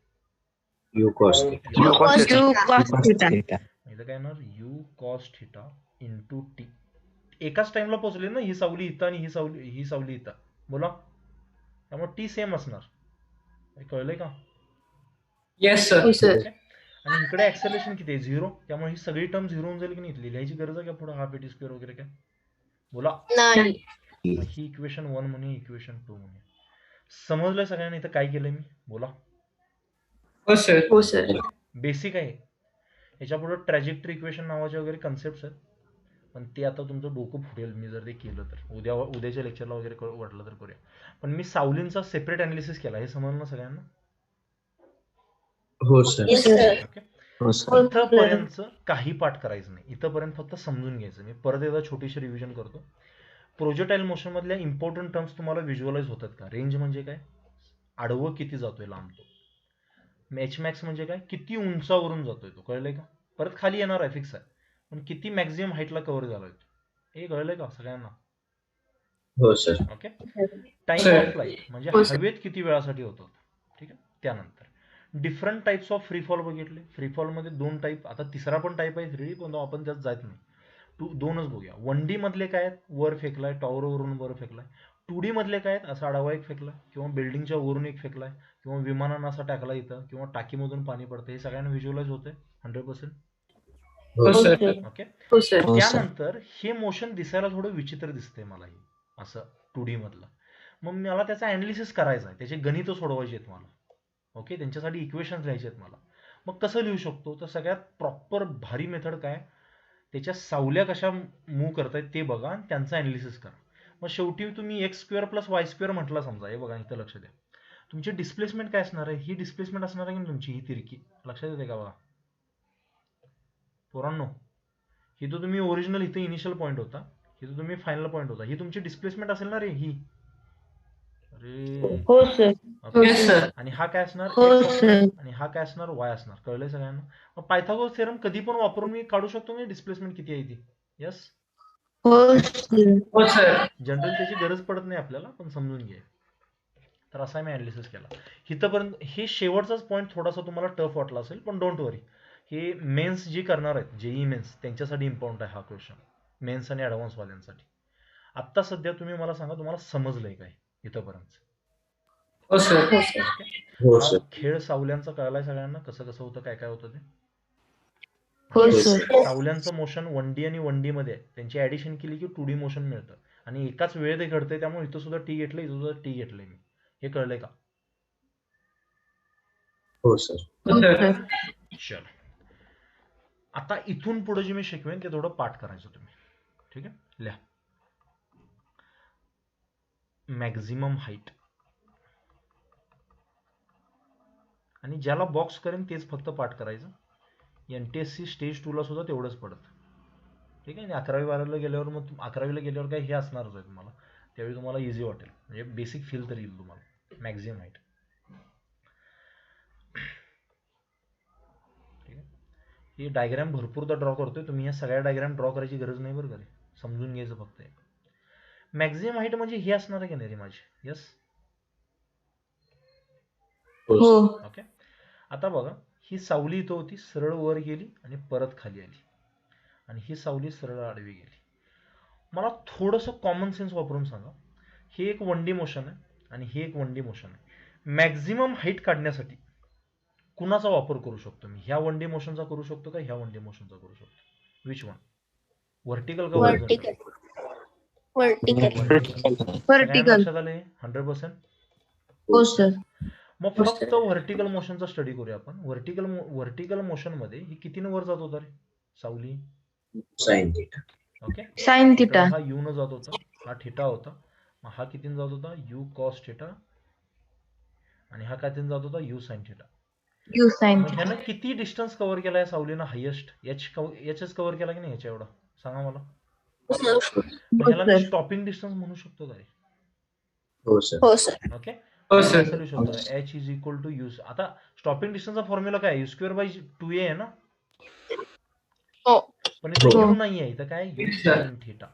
You cos. You cos u theta. Cos theta. इथं काय येणार? You cos theta into T. एकाच टाइमला पोहोचले ना, ही सावली इथं आणि ही सावली इथं, बोला. त्यामुळे टी सेम असणार. हे कळलंय का? Yes sir. हो सर. ओके, आणि इकडे ऍक्सेलरेशन किती आहे? 0. त्यामुळे ही सगळी टर्म 0 होऊन जाईल की नाही? लिहायची गरज आहे का पुढे हाफ टी स्क्वेअर वगैरे काय? बोला. नाही. मग ही इक्वेशन 1 म्हणूया, इक्वेशन 2 म्हणूया. समजलंय सगळ्यांना इथं काय केलंय मी? बोला. हो सर. हो सर. बेसिक आहे. याच्या पुढे ट्रॅजेक्टरी इक्वेशन नावाचे वगैरे कन्सेप्ट आहेत, पण ते आता तुमचं डोकं फुटेल मी जर ते केलं तर. उद्याच्या लेक्चरला वगैरे वाटलं तर करूया. पण मी सावलींचा सेपरेट अनालिसिस केला, हे समजलं ना सगळ्यांना? हो सर. Yes sir. ओके, हो सर. इथंपर्यंत काही पाठ करायचं नाही, इथंपर्यंत फक्त समजून घ्यायचं. मी परत एकदा छोटीशी रिव्हिजन करतो. प्रोजेक्टाईल मोशन मधल्या इम्पॉर्टंट टर्म्स तुम्हाला व्हिज्युअलाइज होतात का? रेंज म्हणजे काय? आडवं किती जातोय, लांबतो. एच मॅक्स म्हणजे काय? किती उंचावरून जातोय तो, कळलंय का? परत खाली येणार आहे, फिक्स आहे. पण किती मॅक्झिमम हाईटला कव्हर झालोय हे कळलंय का सगळ्यांना? हो sir. Okay. Time Sir. Of flight म्हणजे हो, sir. हवेत किती वेळासाठी होतं. ठीक आहे. त्यानंतर different types of free fall बघितले. फ्री फॉल मध्ये 2 टाईप, आता तिसरा पण टाईप आहे 3D, पण आपण त्यात जात नाही. दोनच बघूया. 1D मधले काय आहेत, वर फेकलाय, टॉवरवरून वर फेकलाय. 2D मधले काय आहेत, असा आडवा एक फेकलाय किंवा बिल्डिंगच्या वरून एक फेकलाय किंवा विमानानं असा टाकला इथं किंवा टाकीमधून पाणी पडतं. हे सगळ्यांना व्हिज्युअलाइज होतंय 100%. हो हो सर. सर. ओके. हो सर. हो सर. त्यानंतर हे मोशन दिसायला थोडं विचित्र दिसतंय मला हे असं 2D मधलं. मग मला त्याचा ॲनालिसिस करायचा आहे, त्याचे गणित सोडवायचे आहेत मला. ओके. त्यांच्यासाठी इक्वेशन्स लिहायचे आहेत मला. मग कसं लिहू शकतो, तर सगळ्यात प्रॉपर भारी मेथड काय, त्याच्या सावल्या कशा मूव्ह करतायत ते बघा आणि त्यांचं ॲनालिसिस करा. मग शेवटी तुम्ही x square plus y square म्हटलं समजा, हे बघा इथं लक्ष द्या. तुमची डिस्प्लेसमेंट काय असणार आहे, ही डिस्प्लेसमेंट असणार आहे की तुमची ही तिरकी, लक्षात येते का बघा पोरांनो. ही तो तुम्ही ओरिजिनल इथे इनिशियल पॉईंट होता, ही तो तुम्ही फायनल पॉईंट होता, ही तुमची डिस्प्लेसमेंट असेल ना रे ही. अरे हो सर. ओके. Yes, sir. आणि हा काय असणार हो एक्स असणार सर. आणि हा काय असणार वाय असणार. कळलंय सगळ्यांना? मग पायथागोरस थेरम कधी पण वापरून मी काढू शकतो मी डिस्प्लेसमेंट किती आहे ती. यस. हो सर. हो सर. जनरल त्याची गरज पडत नाही आपल्याला, पण समजून घ्या. तर असा मी ॲनालिसिस केला इथंपर्यंत. हे शेवटचाच पॉईंट थोडासा तुम्हाला टफ वाटला असेल, पण डोंट वरी. हे मेन्स जी करणार आहेत, जेई मेन्स, त्यांच्यासाठी इम्पॉर्टंट आहे हा क्वेश्चन, मेन्स आणि ॲडव्हान्स वाल्यांसाठी. आत्ता सध्या तुम्ही मला सांगा, तुम्हाला समजलंय काय इथंपर्यंत? हो सर. हो सर. ओके. हो हा सर. खेळ सावल्यांचा कळलाय सगळ्यांना, कसं कसं होतं, काय काय होतं ते. हो Yes. सर. सावल्यांचं मोशन 1D आणि 1D मध्ये आहे. त्यांची ऍडिशन केली की 2D मोशन मिळतं आणि एकाच वेळेत हे घडतंय. त्यामुळे इथं सुद्धा टी घेतलं, इथं सुद्धा टी घेतलंय मी. हे कळलंय का? हो सर. हो सर. चल, आता इथून पुढे जे मी शिकवेन ते थोडं पाठ करायचं तुम्ही. ठीक आहे. लिहा. मॅक्झिमम हाईट, आणि ज्याला बॉक्स करेन तेच फक्त पाठ करायचं. NTSC स्टेज 2 ला सुद्धा तेवढंच पडतं. ठीक आहे. आणि 11वी-12वीला गेल्यावर, मग 11वीला गेल्यावर काय हे असणारच आहे तुम्हाला, त्यावेळी तुम्हाला इझी वाटेल, म्हणजे बेसिक फील तरी येईल तुम्हाला मॅक्झिमम हाईट. ठीक आहे. ही डायग्राम भरपूरदा ड्रॉ करतोय, तुम्ही ह्या सगळ्या डायग्राम ड्रॉ करायची गरज नाही बरं का रे, समजून घ्यायचं फक्त. मॅक्झिमम हाईट म्हणजे हे असणार आहे की नाही रे माझी. यस. हो. ओके. आता बघा, ही सावली इथं होती, सरळ वर गेली आणि परत खाली आली, आणि ही सावली सरळ आडवी गेली. मला थोडंसं कॉमन सेन्स वापरून सांगा, हे एक 1D मोशन आहे आणि हे एक 1D मोशन आहे. मॅक्झिमम हाईट काढण्यासाठी कुणाचा वापर करू शकतो मी? ह्या 1D मोशनचा करू शकतो का ह्या 1D मोशनचा करू शकतो? Which one? व्हर्टिकल का Vertical. हॉरिझॉन्टल? Vertical. सगळ्यांना व्हर्टिकल. लक्षात आलंय 100%? हो सर. मग हो, फक्त sir. व्हर्टिकल मोशनचा स्टडी करूया आपण. व्हर्टिकल मोशन मध्ये ही कितीनं वर जात होता रे सावली? Sine theta. ओके. साइन इकडं थिटा. हा यू न जात होता, हा थिटा होता. मग हा कितीनं जात होता? U cos theta. आणि हा कितीनं जात होता? U sine theta. U sine मग थिटा. ह्यानं किती डिस्टन्स कव्हर केला या सावलीनं? हायेस्ट एचच कव्हर केला की नाही ह्याच्या एवढा? सांगा मला. हो सर. मग हो ह्याला मी सर. स्टॉपिंग डिस्टन्स म्हणू शकतो का रे? हो सर. हो सर. ओके. हो मग सर. कसं लिहू शकतो? H is equal to u. आता स्टॉपिंग डिस्टन्सचा फॉर्म्युला काय? यू स्क्वेअर बाय 2a आहे ना. हो. पण इथं हो. यू नाही आहे, इथं काय? You Yes, sir. Sine theta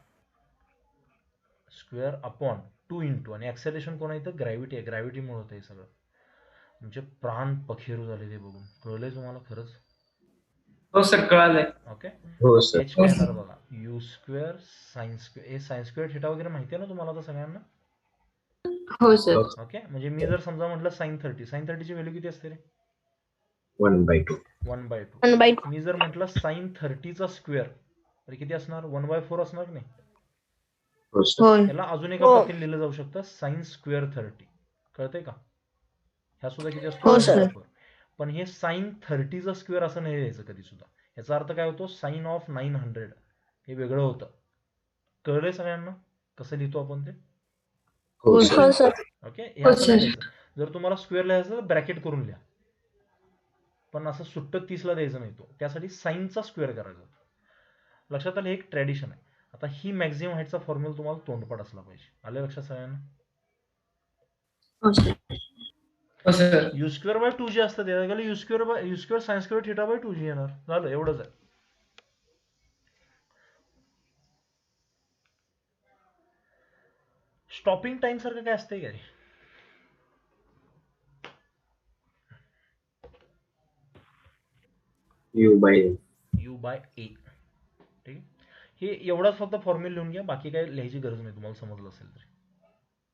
square upon 2 into, आणि ऍक्सेलरेशन कोण आहे? इथं ग्रॅव्हिटी आहे. ग्रॅव्हिटीमुळे होतं हे सगळं. तुमचे प्राण पखेरू झाले ते बघून. कळलंय तुम्हाला खरंच? हो सर, कळालंय. ओके. हो सर. एच काय येणार बघा, यू स्क्वेअर साइन स्क्वेअर. हे साइन स्क्वेअर थिटा वगैरे माहिती आहे ना तुम्हाला आता सगळ्यांना? हो सर. ओके. म्हणजे मी जर समजा म्हटलं साइन 30 ची व्हॅल्यू किती असते रे? 1/2. 1/2. 1/2. मी जर म्हटलं साइन 30चा स्क्वेअर तर किती असणार? 1/4 असणार की नाही? हो सर. होय. याला अजून एका हो. पद्धतीने लिहिलं जाऊ शकतं, साइन स्क्वेअर 30. कळतंय का? ह्या सुद्धा किती असतो? हो, 1/4. पण हे साइन 30चा स्क्वेअर असं नाही लिहायचं कधी सुद्धा. याचा अर्थ काय होतो? Sine of 900. हे वेगळं होतं. कळलंय सगळ्यांना कसं लिहितो आपण ते? हो हो सर. हो सर. सर. ओके. हे हो, असं नाही सर. लिहायचं. जर तुम्हाला स्क्वेअर लिहायचं तर ब्रॅकेट करून लिहा, पण असं सुट्ट 30ला द्यायचं नाही. तो त्यासाठी साइनचा स्क्वेअर करायचा. लक्षात आलं? एक ट्रॅडिशन आहे. आता ही मॅक्झिमम हाईटचा फॉर्म्युला तुम्हाला तोंडपाठ असला पाहिजे. आलं लक्षात सगळ्यांना? हो सर. हो sir. You square bye 2g असतं, त्या जागेला you square sine square theta by 2g येणार. झालं, एवढंच आहे. स्टॉपिंग टाइम सारखं काय असतंय का रे? U by U बाय ए. ठीक आहे, हे एवढाच फक्त फॉर्म्युला लिहून घ्या, बाकी काय लिहायची गरज नाही तुम्हाला समजलं असेल तर.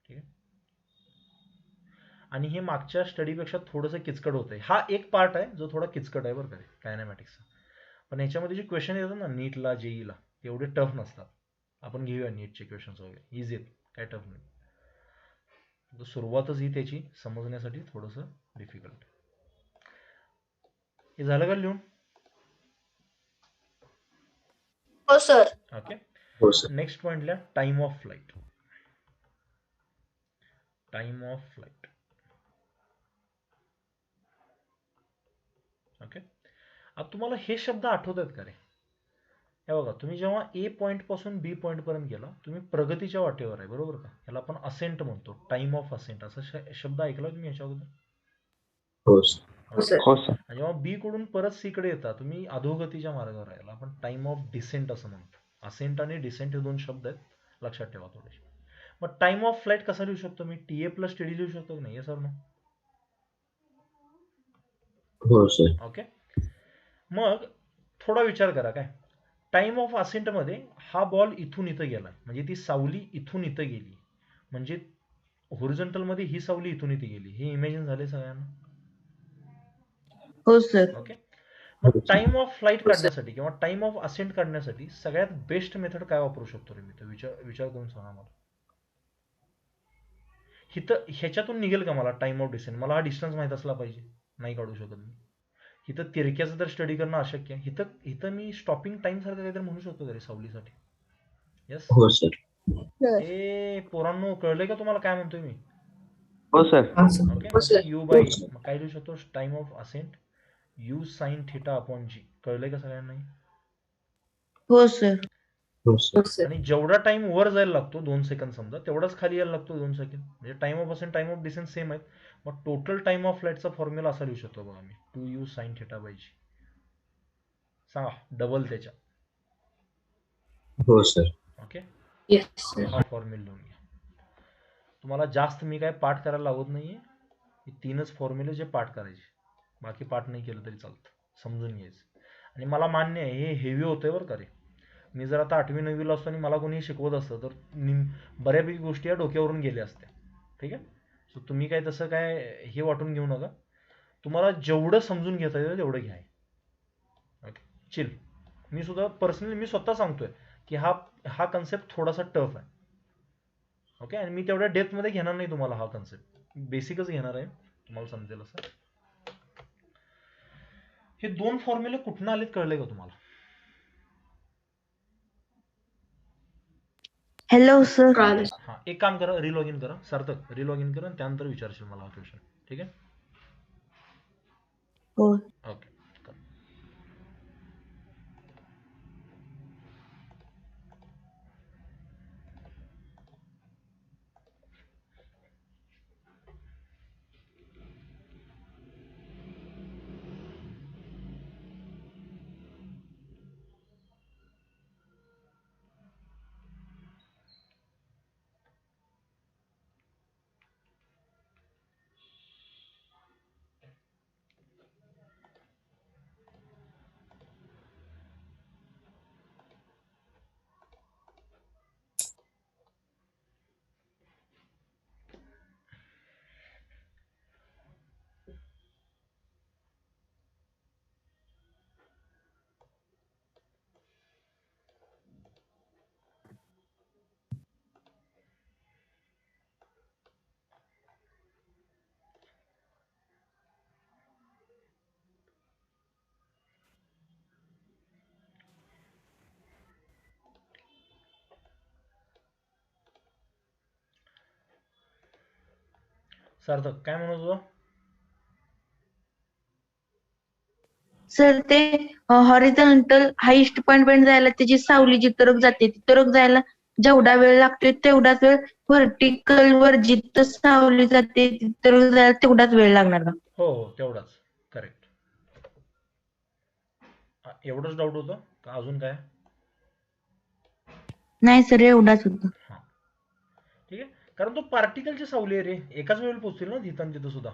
ठीक आहे, आणि हे मागच्या स्टडीपेक्षा थोडंसं किचकट होतंय. हा एक पार्ट आहे जो थोडा किचकट आहे बरं का, कायनॅमॅटिक्सचा. पण याच्यामध्ये जे क्वेश्चन येतात ना नीटला जेईला, ते एवढे टफ नसतात. आपण घेऊया नीटचे क्वेश्चन्स वगैरे, इझी आहेत, काय टफ नाही. सुरुवातच ही त्याची समजण्यासाठी थोडंसं डिफिकल्ट. हे झालं का लिहून? हो सर. ओके, हो सर. नेक्स्ट पॉइंटला time of flight. Time of flight. Okay, आता तुम्हाला हे शब्द आठवत आहेत का रे? हे बघा, तुम्ही जेव्हा ए पॉइंट पासून बी पॉइंट पर्यंत गेला, तुम्ही प्रगतीच्या वाटेवर आहे, बरोबर का? याला आपण असेंट म्हणतो, टाइम ऑफ असेंट असा शब्द ऐकला तुम्ही याच्या अगोदर? हो सर. हो सर. हो सर. आणि जेव्हा बी कडून परत सी कडे येता, तुम्ही अधोगतीच्या मार्गावर आहे, याला आपण टाइम ऑफ डिसेंट असं म्हणतो. असेंट आणि डिसेंट हे दोन शब्द आहेत, लक्षात ठेवा थोडेसे. मग टाइम ऑफ फ्लाइट कसा लिहू शकतो मी? T A plus T D लिहू शकतो की नाही? सर ना? हो सर. ओके, मग थोडा विचार करा, काय टाइम ऑफ असेंट मध्ये हा बॉल इथून इथं गेला, म्हणजे ती सावली इथून इथं गेली, म्हणजे होरिझॉन्टल मध्ये ही सावली इथून इथे गेली. हे इमॅजिन झाले सगळ्यांना? हो सर. ओके, मग टाइम ऑफ फ्लाइट काढण्यासाठी किंवा टाइम ऑफ असेंट काढण्यासाठी सगळ्यात बेस्ट मेथड काय वापरू शकतो रे मी? तर विचार करून सांगा मला. हिथं ह्याच्यातून निघेल का मला टाइम ऑफ डिसेंट? मला हा डिस्टन्स माहित असला पाहिजे, नाही काढू शकत मी. इथं तिरक्याचं तर स्टडी करणं अशक्य आहे. इथं मी स्टॉपिंग टाइम सारखं काहीतरी म्हणू शकतो तरी सावलीसाठी. यस. हो सर. ए पोरांनो, कळलंय का तुम्हाला काय म्हणतोय मी? हो सर. ओके, यू बाय मग काय लिहू शकतो? Time of ascent U sine theta upon G. कळलंय का सगळ्यांना? हो सर. हो सर. आणि जेवढा टाइम वर जायला लागतो 2 सेकंद समजा, तेवढाच खाली यायला लागतो 2 सेकंद. म्हणजे time of ascent time of descent same आहेत. मग टोटल टाइम ऑफ फ्लाइटचा फॉर्म्युला असा लिहू शकतो बघा मी, 2u साइन थिटा बाय जी. सांगा डबल त्याच्या. हो सर. Okay, yes sir. हा फॉर्म्युला लिहून घ्या. तुम्हाला जास्त मी काय पाठ करायला लावत नाहीये. हे 3च फॉर्म्युले जे पाठ करायचे, बाकी पाठ नाही केलं तरी चालतं, समजून घ्यायचं. आणि मला मान्य आहे हे हेवी होतंय बरं का रे. मी जर आता 8वी 9वीला असतो आणि मला कोणी शिकवत असतं तर बऱ्यापैकी गोष्टी या डोक्यावरून गेल्या असत्या. ठीक आहे, सो तुम्ही काय तसं काय हे वाटून घेऊ नका. तुम्हाला जेवढं समजून घेता येईल तेवढं घ्या. Okay, chill. मी सुद्धा पर्सनली मी स्वतः सांगतोय की हा कन्सेप्ट थोडासा टफ आहे. ओके, आणि मी तेवढ्या डेप्थमध्ये घेणार नाही तुम्हाला. हा कन्सेप्ट बेसिकच घेणार आहे, तुम्हाला समजेल असं. हे 2 फॉर्म्युले कुठनं आलेत कळले का तुम्हाला? Hello sir. कळालं. हा, एक काम करा, रिलॉग इन करा. सार्थक रिलॉग इन करा, त्यानंतर विचारशील मला हा क्वेश्चन. ठीक आहे? हो. ओके. सार्थक काय म्हणत होता? सर ते हॉरिझॉन्टल हाईस्ट पॉइंट पर्यंत जायला त्याची सावली जी तरक जाते, ती तरक जायला जेवढा वेळ लागतोय तेवढाच वेळ व्हर्टिकल वर जिथं सावली जाते तरक जायला तेवढाच वेळ लागणार का? हो हो, तेवढाच. करेक्ट. एवढंच डाऊट होतं का अजून काय? नाही सर, एवढाच होता. हा, ठीक आहे. कारण तो पार्टिकलची सावली आहे रे, एकाच वेळेला पोहोचतील ना तिथं आणि तिथं सुद्धा,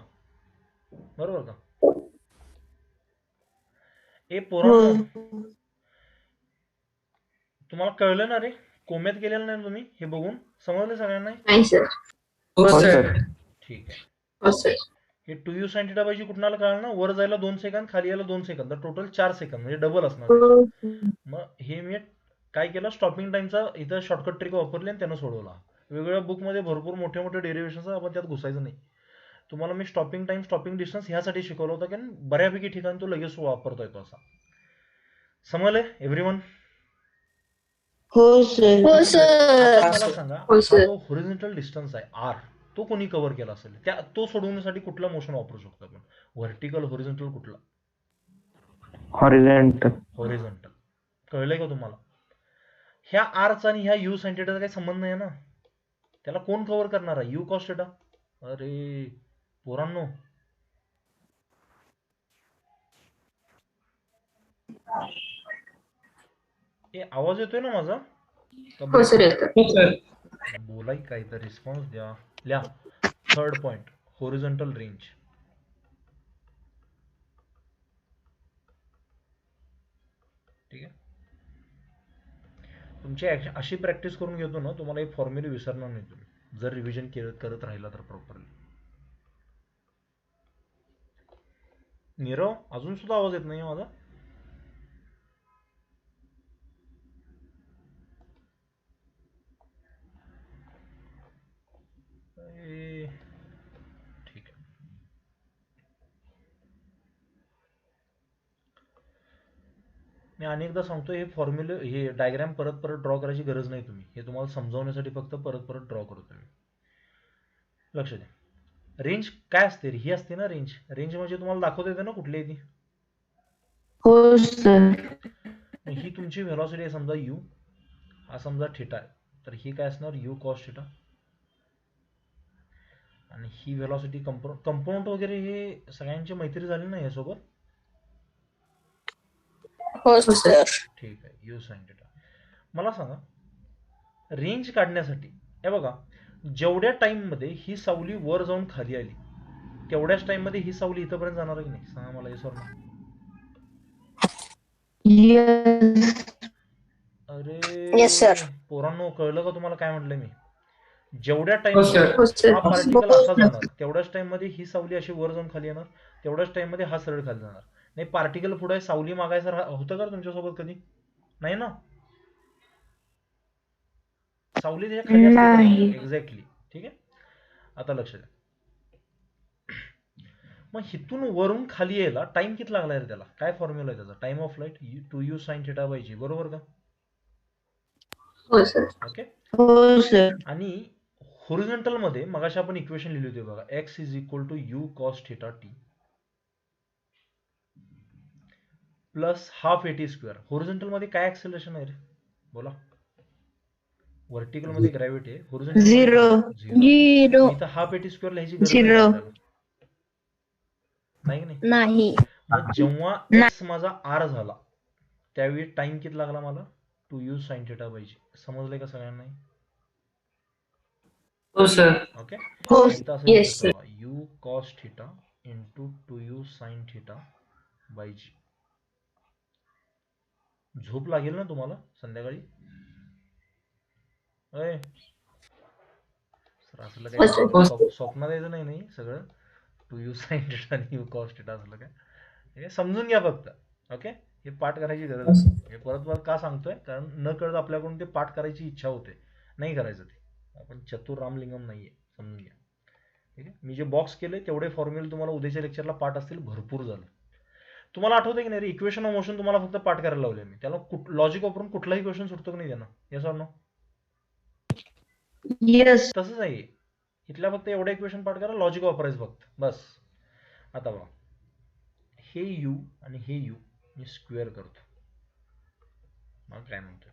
बरोबर का? ए हो पोरांनो, तुम्हाला कळलं ना रे? कोम्यात गेलेलं नाही ना तुम्ही? हे बघून समजलं सगळ्यांना? नाही सर. हो हो सर. सर. ठीक आहे. हो सर. हे 2u sin θ पाहिजे कुठनाला कळलं ना? वर जायला 2 सेकंद, खाली यायला 2 सेकंद, तर टोटल 4 सेकंद, म्हणजे डबल असणार आहे. हो मग हे मी काय केलं, स्टॉपिंग टाइमचा इथं शॉर्टकट ट्रिक वापरली आणि त्यानं सोडवला. वेगवेगळ्या बुकमध्ये भरपूर मोठे मोठे डेरिव्हेशन्स आपण त्यात घुसायचं नाही. तुम्हाला मी स्टॉपिंग टाइम, स्टॉपिंग डिस्टन्स ह्यासाठी शिकवलं होतं, की बऱ्यापैकी ठिकाणी तो लगेच वापरता येतो असा. समजलंय एव्हरीवन? हो सर. हो आता सर. मला सांगा, हो हा सर. जो हॉरिझॉन्टल डिस्टन्स आहे आर, तो कोणी कव्हर केला असेल? तो सोडवण्यासाठी कुठला मोशन वापरू शकतो आपण? व्हर्टिकल, हॉरिझॉन्टल, कुठला? हॉरिझॉन्टल. हॉरिझॉन्टल. कळलंय का तुम्हाला? ह्या आरचा आणि ह्या यू साइन थिटाचा काही संबंध नाही ना. त्याला कोण कव्हर करणार आहे? You cos theta. अरे पोरांनो, हे आवाज येतोय ना माझा? का हो सर येतं. हो सर. बोलाय काय तर रिस्पॉन्स द्या. लिहा. Third point, horizontal range. ठीक आहे. तुमची अशी प्रॅक्टिस करून घेतो ना, तुम्हाला एक फॉर्म्युले विसरणार नाही तुम्ही, जर रिव्हिजन करत राहिला तर प्रॉपरली. नीरव, अजून सुद्धा आवाज येत नाही माझा? ठीक आहे. मी अनेकदा सांगतो, हे फॉर्म्युले, हे डायग्राम परत परत ड्रॉ करायची गरज नाही तुम्ही, हे तुम्हाला समजावण्यासाठी फक्त परत परत ड्रॉ करतो मी. लक्ष द्या. रेंज काय असते? ही असते ना रेंज. रेंज म्हणजे तुम्हाला दाखवता येते ना कुठली आहे ती. हो सर. ही तुमची व्हेलॉसिटी आहे समजा यू, हा समजा थिटा आहे, तर ही काय असणार? You cos theta. आणि ही व्हेलॉसिटी कंपोनंट वगैरे हे सगळ्यांची मैत्री झाली ना यासोबत? हो सर. ठीक आहे. You sine theta. मला सांगा, रेंज काढण्यासाठी हे बघा, जेवढ्या टाइम मध्ये ही सावली वर जाऊन खाली आली, तेवढ्याच टाइम मध्ये ही सावली इथपर्यंत जाणार आहे की नाही? सांगा मला येस ऑर नो. येस. अरे Yes, sir. पोरांनो, कळलं का तुम्हाला काय म्हटलं मी? जेवढ्या टाइम हो सर. हो सर. हा पार्टिकल हो असा सर. जाणार, तेवढ्याच टाइम मध्ये ही सावली अशी वर जाऊन खाली येणार, तेवढ्याच टाइम मध्ये हा सरळ खाली जाणार. नाही, पार्टिकल पुढे सावली मागायचं होतं का तुमच्यासोबत कधी? नाही ना. सावली त्याच्या खाली असते का नाही? नाही. एक्झॅक्टली. ठीक आहे. आता लक्ष द्या. मग हिथून वरून खाली यायला टाइम किती लागला रे त्याला? काय फॉर्म्युला आहे त्याचा? Time of flight 2u sin θ by g, बरोबर का? हो सर. ओके. हो सर. आणि हॉरिझॉन्टल मध्ये मगाशी आपण इक्वेशन लिहिली होती बघा, x is equal to u cos theta t plus half a t square. Horizontal मध्ये काय ऍक्सेलरेशन आहे रे? बोला. व्हर्टिकल मध्ये ग्रॅव्हिटी आहे, हॉरिझॉन्टल झिरो. झिरो. इथं हाफ एटी स्क्वेअर लिहायची गरज झिरो. नाही आपल्याला. नाही की नाही? नाही. मग जेव्हा नाही. x माझा r झाला, त्यावेळी टाइम किती लागला मला? 2u sin θ by g. समजलंय का सगळ्यांना? हो सर. ओके. हो इथं असं Yes, लिहितो बघा, u cos θ into 2u sin θ by g. झोप लागेल ना तुम्हाला संध्याकाळी? अय सर, असलं हो सर. काय स्वप्नात यायचं नाही नाही सगळं 2u sin θ आणि u cos θ असलं काय? हे समजून घ्या फक्त. ओके. हे पाठ करायची गरज नाही. हे परत परत का सांगतोय? कारण न कळत आपल्याकडून ते पाठ करायची इच्छा होते, नाही करायचं ते. आपण चतुर रामलिंगम नाहीये, समजून घ्या. ठीक आहे. मी जे बॉक्स केले तेवढे फॉर्म्युले तुम्हाला उद्याच्या लेक्चरला पाठ असतील, भरपूर झालं. तुम्हाला आठवतंय की नाही रे, इक्वेशन ऑफ मोशन तुम्हाला फक्त पाठ करायला लावले मी. त्याला लॉजिक वापरून कुठलाही क्वेश्चन सुटतो की नाही त्यांना? Yes or no? येस. तसंच आहे. इथल्या फक्त एवढ्या इक्वेशन पाठ करा, लॉजिक वापरायचं फक्त, बस. आता बघा, हे यू आणि हे यू मी स्क्वेअर करतो, मग काय म्हणतोय,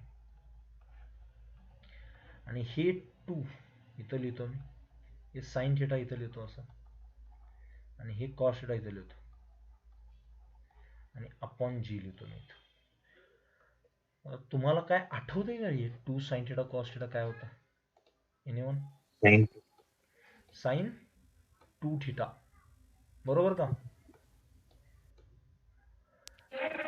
आणि हे 2 इथं लिहितो मी, हे साइन थिटा इथं लिहितो असं, आणि हे कॉस थिटा इथं लिहितो, आणि अपॉन जी लिहितो मी इथं. तुम्हाला काय आठवतंय का हे 2 sin θ cos θ काय होतं? एनीवन? साइन साइन 2 थिटा, बरोबर का?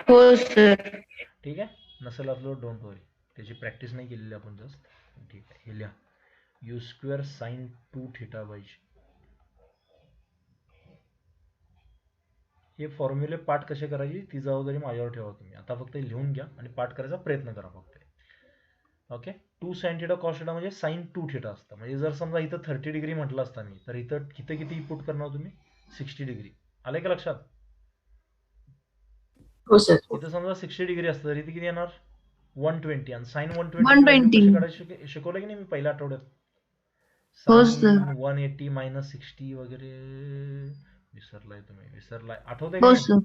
हो सर. ठीक आहे, नसेल असलं डोंट वरी, त्याची प्रॅक्टिस नाही केलेली आपण जस्ट. ठीक आहे, हे लिहा U square sine 2 theta by G. हे फॉर्म्युले पाठ कसे करायची ती जबाबदारी माझ्यावर ठेवा तुम्ही. आता फक्त लिहून घ्या आणि पाठ करायचा प्रयत्न करा फक्त. Okay, 2 sine theta cos theta म्हणजे साइन 2 थिटा असतं. म्हणजे जर समजा इथं 30 डिग्री म्हटलं असता मी, तर इथं किती पुट करणार तुम्ही? 60 डिग्री. आले का लक्षात? हो सर. इथं समजा 60 डिग्री असतं तर इथे किती येणार? 120. आणि साइन 120 120. कशी काढायची शिकवलं की नाही मी पहिल्या आठवड्यात? हो साइन सर. 180 मायनस 60 वगैरे विसरलाय तुम्ही, विसरलाय, आठवतंय हो का? सर.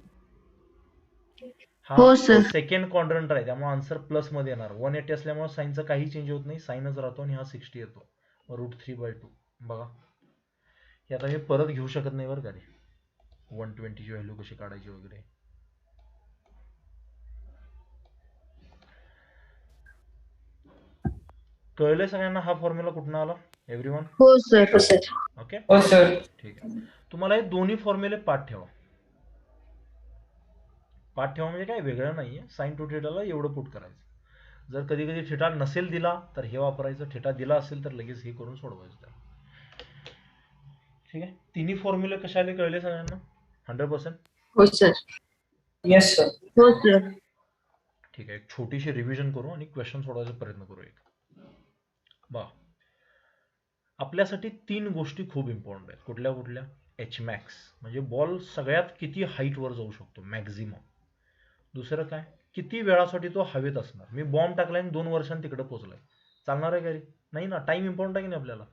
हा हो सर. सेकंड क्वाड्रंट आहे त्यामुळे आन्सर प्लस मध्ये येणार. 180 असल्यामुळे साइनचा काही चेंज होत नाही, साइनच राहतो आणि हा 60 येतो. √3/2. बघा हे आता मी परत घेऊ शकत नाही बरं का रे, 120 ची व्हॅल्यू कशी काढायची वगैरे. कळलंय सगळ्यांना हा फॉर्म्युला कुठून आला? एव्हरीवन हो सर. हो सर. ओके? हो सर. ठीक आहे, तुम्हाला हे दोन्ही फॉर्म्युले पाठ ठेवा. पाठ ठेवा म्हणजे काय वेगळं नाहीये, साइन 2 थिटाला एवढं पुट करायचं. जर कधी कधी थिटा नसेल दिला तर हे वापरायचं, थिटा दिला असेल तर लगेच हे करून सोडवायचं त्याला. ठीक आहे, तिन्ही फॉर्म्युले कशा आले कळले सगळ्यांना? 100%. हो सर. Yes sir. हो सर. ठीक आहे, एक छोटीशी रिव्हिजन करू आणि क्वेश्चन सोडवायचा प्रयत्न करू. एक बघा, आपल्यासाठी 3 गोष्टी खूप इम्पॉर्टंट आहेत. कुठल्या कुठल्या? एच मॅक्स म्हणजे बॉल सगळ्यात किती हाईट वर जाऊ शकतो मॅक्झिमम. दुसरं काय? किती वेळासाठी तो हवेत असणार. मी बॉम्ब टाकलाय आणि 2 वर्षांनी तिकडे पोहोचलाय, चालणार आहे का रे? नाही ना, टाइम इम्पॉर्टंट आहे की नाही आपल्याला.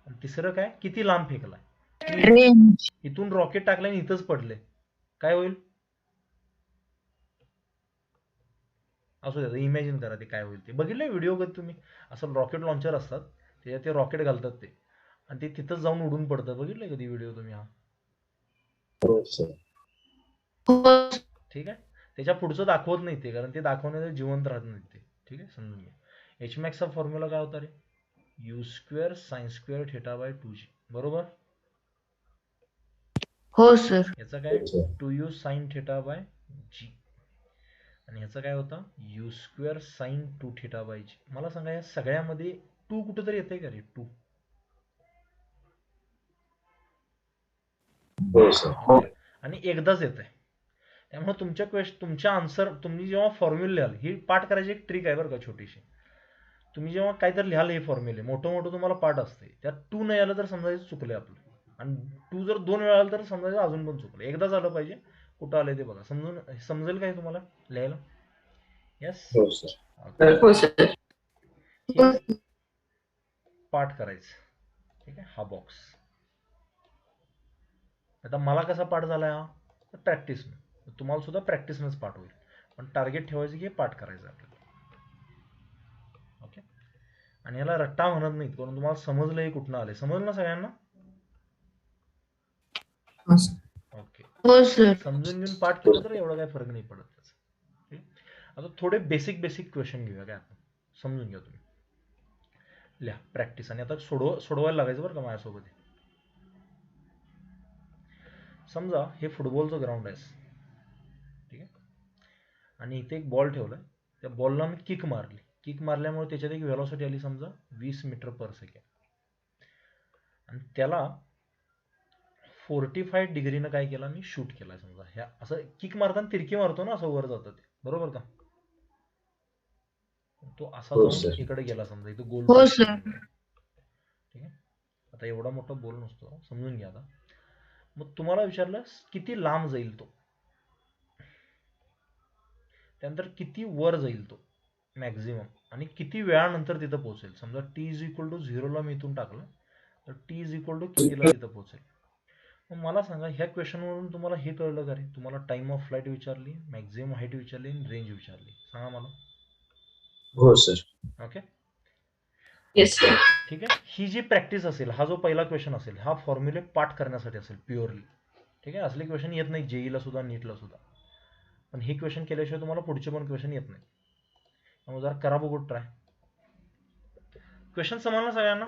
आणि तिसरं काय? किती लांब फेकलाय. रेंज. इथून रॉकेट टाकल्याने इथंच पडले, काय होईल? असू द्या, इमॅजिन करा ते काय होईल. ते बघितलंय व्हिडिओ कधी तुम्ही? असं रॉकेट लॉन्चर असतात, त्याच्यात ते रॉकेट घालतात ते आणि ते तिथंच जाऊन उडून पडतं. बघितलंय कधी व्हिडिओ तुम्ही? हा हो सर. हो. ठीक आहे, त्याच्या पुढचं दाखवत नाही ते, कारण ते दाखवण्याचं जिवंत राहत नाही ते. ठीक आहे, समजून घ्या. एच मॅक्सचा फॉर्म्युला काय होता रे? U square sine square theta by 2g, बरोबर? हो सर. याचा काय? 2u sine theta bye g. आणि ह्याचा काय होता? U square sine 2 theta by G. मला सांगा या सगळ्यामध्ये 2 कुठेतरी येतंय का रे? 2 हो सर. हो. आणि एकदाच येत आहे. त्यामुळे तुमच्या आन्सर तुम्ही जेव्हा फॉर्म्युला लिहाल, ही पाठ करायची एक ट्रिक आहे बरं का छोटीशी. तुम्ही जेव्हा काहीतरी लिहाल हे फॉर्म्युले मोठं तुम्हाला पाठ असते, त्यात 2 नाही आलं तर समजायचं चुकलंय आपलं, आणि 2 जर 2 वेळा आलं तर समजायचं अजून पण चुकलं. एकदा झालं पाहिजे. कुठं आलंय ते बघा, समजेल काय तुम्हाला लिहायला? येस. हो सर. हो सर. हे पाठ करायचं. ठीक आहे, हा बॉक्स. आता मला कसा पाठ झालाय हा? प्रॅक्टिसनं. तुम्हाला सुद्धा प्रॅक्टिसनंच पाठ होईल, पण टार्गेट ठेवायचं की हे पाठ करायचं आपल्याला. ओके, आणि याला रट्टा म्हणत नाहीत, कारण तुम्हाला समजलं हे कुठनं आलंय. समजलं ना सगळ्यांना? हो सर. ओके, हो सर. समजून घेऊन पाठ केलं तर एवढा काही फरक नाही पडत त्याचा. ठीक? आता थोडे बेसिक क्वेश्चन घेऊया काय आपण, समजून घ्या तुम्ही. लिहा प्रॅक्टिस, आणि आता सोडवायला लागायचं बरं का माझ्यासोबत. समजा हे फुटबॉलचं ग्राउंड आहे, ठीक आहे, आणि इथे एक बॉल ठेवलाय. त्या बॉलला मी किक मारली. किक मारल्यामुळे त्याच्यात एक व्हेलॉसिटी आली समजा 20 मीटर पर सेकंड, आणि त्याला 45 डिग्रीनं काय केला मी? शूट केला. समजा ह्या असं किक मारताना तिरकी मारतो ना, असं वर जातं ते, बरोबर का? तो असा हो जाऊन सर. इकडे गेला समजा, इथं गोल. हो सर. ठीक आहे, आता एवढा मोठा बॉल नसतो, समजून घ्या. आता मग तुम्हाला विचारलं किती लांब जाईल तो, त्यानंतर किती वर जाईल तो मॅक्झिमम, आणि किती वेळानंतर तिथं पोहोचेल. समजा t=0 ला मी इथून टाकलं तर t= कितीला तिथं पोहोचेल. मग मला सांगा ह्या क्वेश्चनवरून तुम्हाला हे कळलं का रे? तुम्हाला टाइम ऑफ फ्लाईट विचारली, मॅक्झिमम हाईट विचारली, रेंज विचारली. सांगा मला. हो सर. Okay, yes sir. ठीक आहे. ही जी प्रॅक्टिस असेल, हा जो पहिला क्वेश्चन असेल, हा फॉर्म्युले पाठ करण्यासाठी असेल प्युअरली. ठीक आहे, असले क्वेश्चन येत नाही जेईला सुद्धा, नीटला सुद्धा. पण हे क्वेश्चन केल्याशिवाय तुम्हाला पुढचे पण क्वेश्चन येत नाही. त्यामुळे जरा करा बघू ट्राय. क्वेश्चन समजला सगळ्यांना?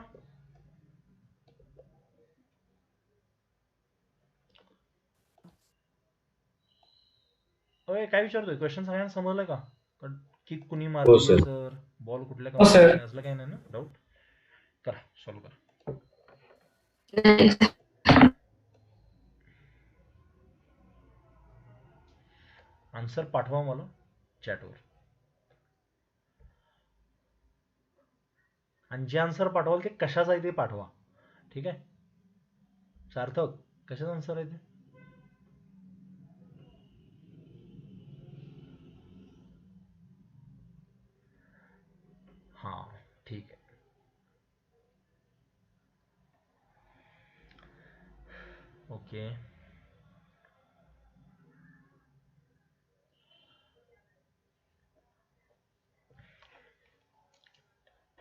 होय, काय विचारतोय क्वेश्चन सगळ्यांना समजलं का? किक कुणी हो मारली सर. सर, बॉल कुठल्या हो, सर. कंपनीने, असलं काही नाही ना डाऊट? करा, सॉल्व्ह करा. नाही. आन्सर पाठवा मला चॅटवर, आणि जे आन्सर पाठवाल ते कशाचं आहे ते पाठवा. ठीक आहे सार्थक, कशाचं आन्सर आहे ते? हा, ठीक आहे. ओके,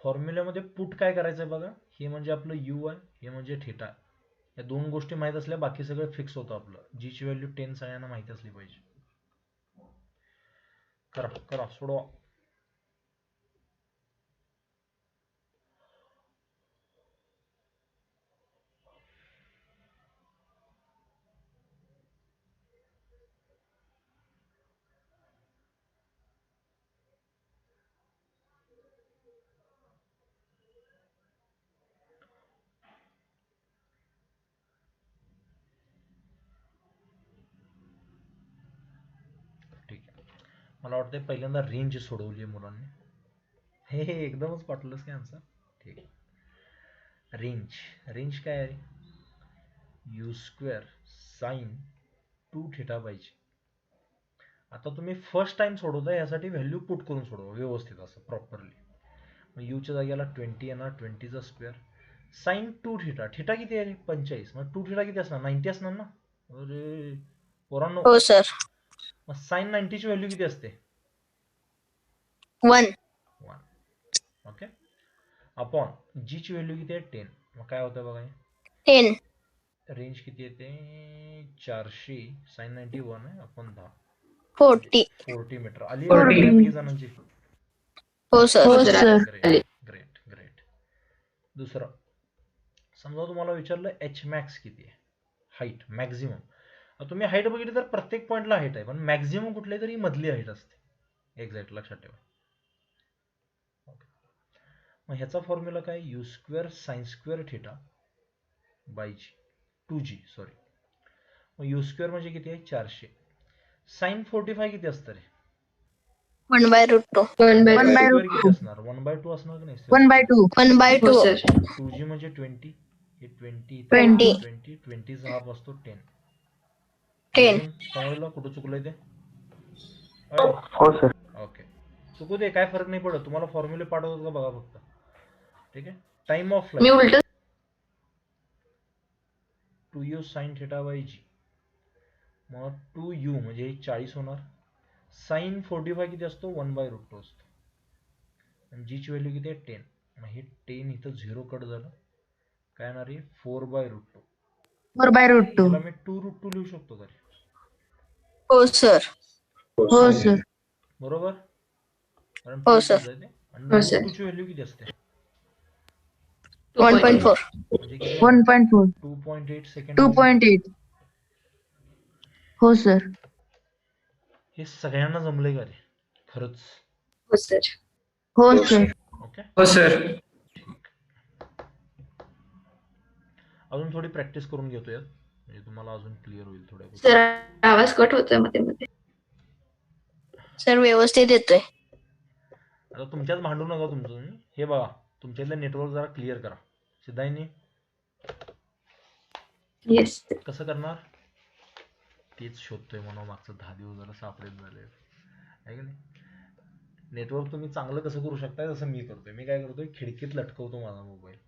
फॉर्म्युल्यामध्ये पुट काय करायचं आहे बघा. हे म्हणजे आपलं यू आहे, हे म्हणजे थिटा. या दोन गोष्टी माहीत असल्या बाकी सगळं फिक्स होतं आपलं. जी ची व्हॅल्यू 10 सगळ्यांना माहिती असली पाहिजे. करा करा, सोडवा. ठीक आहे, मला वाटतं पहिल्यांदा रेंज सोडवली आहे मुलांनी. हे एकदमच पाठवलंच काय आन्सर? ठीक आहे. रेंज, रेंज काय आहे? यू स्क्वेअर साइन 2 थिटा पाहिजे. आता तुम्ही फर्स्ट टाइम सोडवता, यासाठी व्हॅल्यू पुट करून सोडवा व्यवस्थित असं प्रॉपरली. मग यूच्या जागेला 20 येणार, 20चा स्क्वेअर साइन 2 थिटा. थिटा किती आहे? 45. मग 2 थिटा किती असणार? 90 असणार ना? अरे पोरांनो, हो सर. मग साइन 90ची व्हॅल्यू किती असते? 1. 1. ओके, अपॉन जी ची व्हॅल्यू किती आहे? 10. मग काय होतं बघा, 10. रेंज किती येते? 400. साइन 91 आहे अपॉन 10, 40. 40 मीटर. आली 40. पैकी जणांची? हो सर. हो sir. Sir. Great great great. दुसरं, समजा तुम्हाला विचारलं एच मॅक्स किती आहे, हाईट मॅक्झिमम. तुम्ही हाईट बघितली तर प्रत्येक पॉईंटला हाईट आहे, पण मॅक्झिमम कुठली तरी मधली हाईट असते. एक्झॅक्ट लक्षात ठेवा. मग ह्याचा फॉर्म्युला काय? You square sine square theta by g, 2g sorry. मग यू स्क्वेअर म्हणजे किती आहे? 400. साइन 45 किती असतं रे? 1/√2. 1/2 किती असणार? 1/2 असणार की नाही? 1/2. 1/2. हो, सर. 2g म्हणजे 20. हे 20, 20. 20चा हाफ असतो 10. 10. अजून समजलं कुठं चुकलंय ते? अय, हो सर. ओके, चुकू दे, काय फरक नाही पडत. तुम्हाला फॉर्म्युले पाठवतात का बघा फक्त. ठीक आहे. टाइम ऑफ मी फ्लाईट उलट 2u साइन थिटा बाय जी. मग 2u म्हणजे 40 होणार. साइन 45 किती असतो? 1/√2 असतो. आणि जी ची व्हॅल्यू किती आहे? 10. मग हे 10 इथं 0 कट झालं, काय येणार आहे? 4/√2. 4/√2. याला मी 2√2 लिहू शकतो का रे? हो सर. हो सर. बरोबर, कारण हो, 2 सर. आहे ते. आणि हो, सर. √2 ची व्हॅल्यू किती असते? 1.4. म्हणजे किती? 1.4. 2.8 सेकंड. 2.8. हो सर. हे सगळ्यांना जमलंय का रे खरंच? हो सर. हो सर. ओके, हो, सर. ठीक. अजून थोडी प्रॅक्टिस करून घेतोय म्हणजे तुम्हाला अजून क्लिअर होईल थोड्या गोष्टी. सर आवाज कट होतोय मध्ये मध्ये. सर व्यवस्थित येतोय. आता तुमच्यात भांडू नका तुमचं तुम्ही. हे बघा, तुमच्यातलं नेटवर्क जरा क्लिअर करा. सिद्धाईनी येस. कसं करणार? तेच शोधतोय म्हणून मागचं 10 दिवस जरा सापडेल झाले आहे की नाही. नेटवर्क तुम्ही चांगलं कसं करू शकताय तसं मी करतोय. मी काय करतोय, खिडकीत लटकवतो माझा मोबाईल,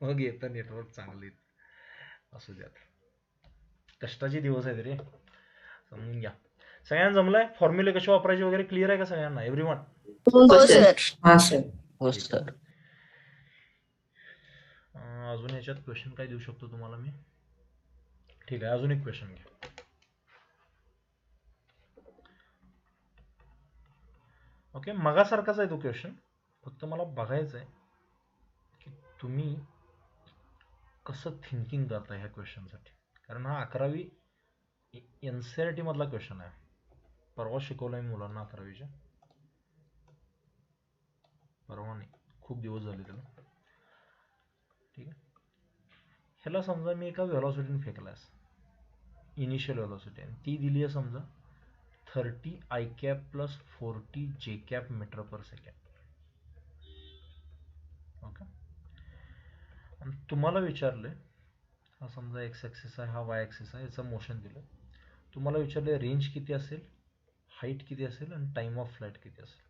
मग येतं नेटवर्क चांगलं येत. असू द्यात, कष्टाचे दिवस आहेत रे, समजून घ्या. सगळ्यांना जमलंय? फॉर्म्युले कसे वापरायचे वगैरे क्लिअर आहे का सगळ्यांना? एव्हरीवन? हो सर. हा, सर. हो ठीक सर. आहे. अजून याच्यात क्वेश्चन काय देऊ शकतो तुम्हाला मी? ठीक आहे, अजून एक क्वेश्चन घ्या. ओके, मगासारखाच आहे तो क्वेश्चन, फक्त मला बघायचं आहे की तुम्ही कसं थिंकिंग करता ह्या क्वेश्चनसाठी. कारण हा 11वी NCERT मधला क्वेश्चन आहे. परवा शिकवलंय मी मुलांना 11वीच्या. परवा नाही, खूप दिवस झाले त्याला. ठीक आहे. ह्याला समजा मी एका व्हेलॉसिटीने फेकलास, इनिशियल व्हेलॉसिटी, आणि ती दिली आहे समजा 30 आय कॅप प्लस 40 जे cap metre per second. Okay. आणि तुम्हाला विचारले, हा समजा एक्स ॲक्सिस आहे, हा वाय ॲक्सिस आहे, याचं मोशन दिलं. तुम्हाला विचारले रेंज किती असेल, हाईट किती असेल आणि टाइम ऑफ फ्लाईट किती असेल.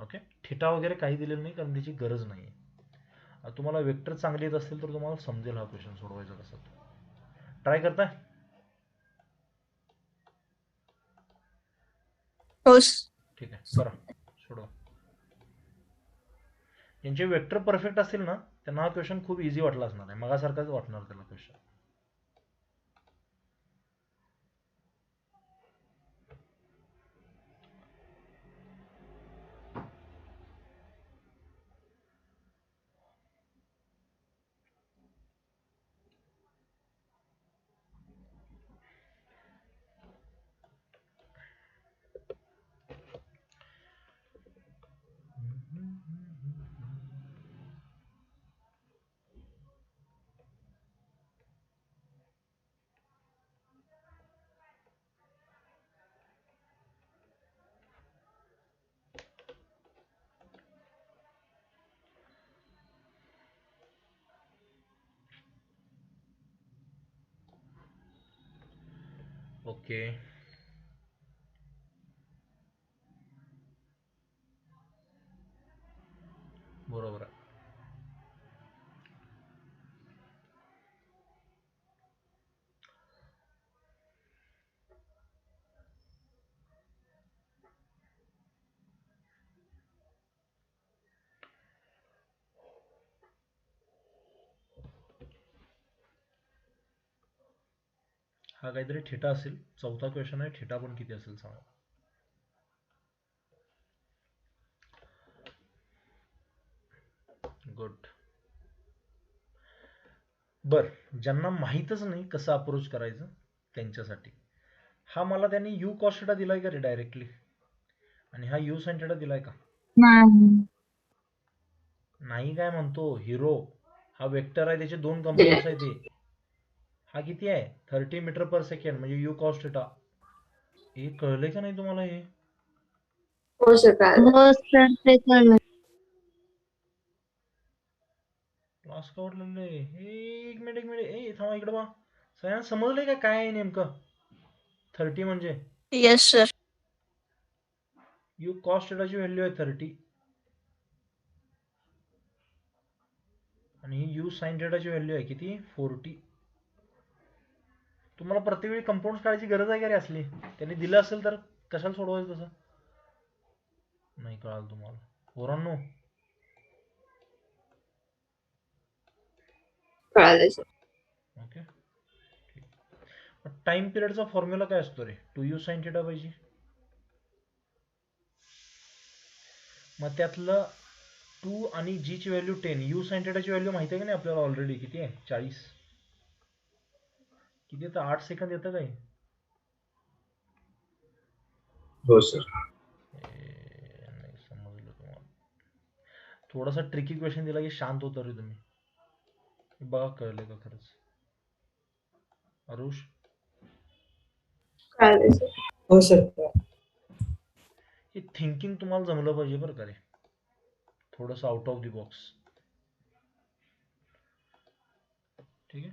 ओके. थिटा वगैरे काही दिलेलं नाही कारण त्याची गरज नाही आहे. तुम्हाला वेक्टर चांगली येत असतील तर तुम्हाला समजेल हा क्वेश्चन सोडवायचा कसा. ट्राय करताय? हो ठीक आहे, करा, सोडवा. यांचे वेक्टर परफेक्ट असतील ना त्यांना हा क्वेश्चन खूप इझी वाटला असणार आहे, मगासारखाच वाटणार त्याला क्वेश्चन. ओके. बरोबर आहे. हा काहीतरी थिटा असेल. चौथा क्वेश्चन आहे, थिटा पण किती असेल सांगा. गुड. बर, ज्यांना माहीतच नाही कसं अप्रोच करायचं त्यांच्यासाठी हा मला त्यांनी यू कॉस थिटा दिलाय का रे डायरेक्टली, आणि हा यू साइन थिटा दिलाय का? नाही काय म्हणतो हिरो. हा वेक्टर आहे, त्याचे दोन कंपोनंट्स आहेत. ते हा किती आहे 30 मीटर पर सेकंड म्हणजे यू कॉस थिटा. हे कळलंय का नाही तुम्हाला? हे हो सर कळालं. हो सर, ते कळलं. क्लास का वाटलेलं आहे हे. एक मिनिट ए थांबा, इकडे बा. सगळ्यांना समजलंय का काय आहे नेमकं 30 म्हणजे? Yes sir. यू कॉस थिटाची व्हॅल्यू आहे 30 आणि ही यू साइन थिटाची व्हॅल्यू आहे किती 40. तुम्हाला प्रत्येक वेळी कंपाऊंड काढायची गरज आहे का रे असली? त्यांनी दिलं असेल तर कशाला सोडवायचं तसं? नाही कळालं तुम्हाला पोरांनो? कळालं सर. ओके. टाइम पिरियडचा फॉर्म्युला काय असतो रे? 2u साइन थिटा पाहिजे. मग त्यातलं 2 आणि g ची व्हॅल्यू 10. यू साइन थिटाची व्हॅल्यू माहिती आहे का नाही आपल्याला ऑलरेडी? किती आहे? 40. किती येतं? 8 सेकंद येतं काय? हो सर. नाही समजलं तुम्हाला. थोडासा ट्रिकी क्वेश्चन दिला की शांत होतं रे तुम्ही. बघा कळलं का खरंच? अरुष कळालं सर. हो सर. हे थिंकिंग तुम्हाला जमलं पाहिजे बरं का रे, थोडंसं आउट ऑफ द बॉक्स. ठीक आहे.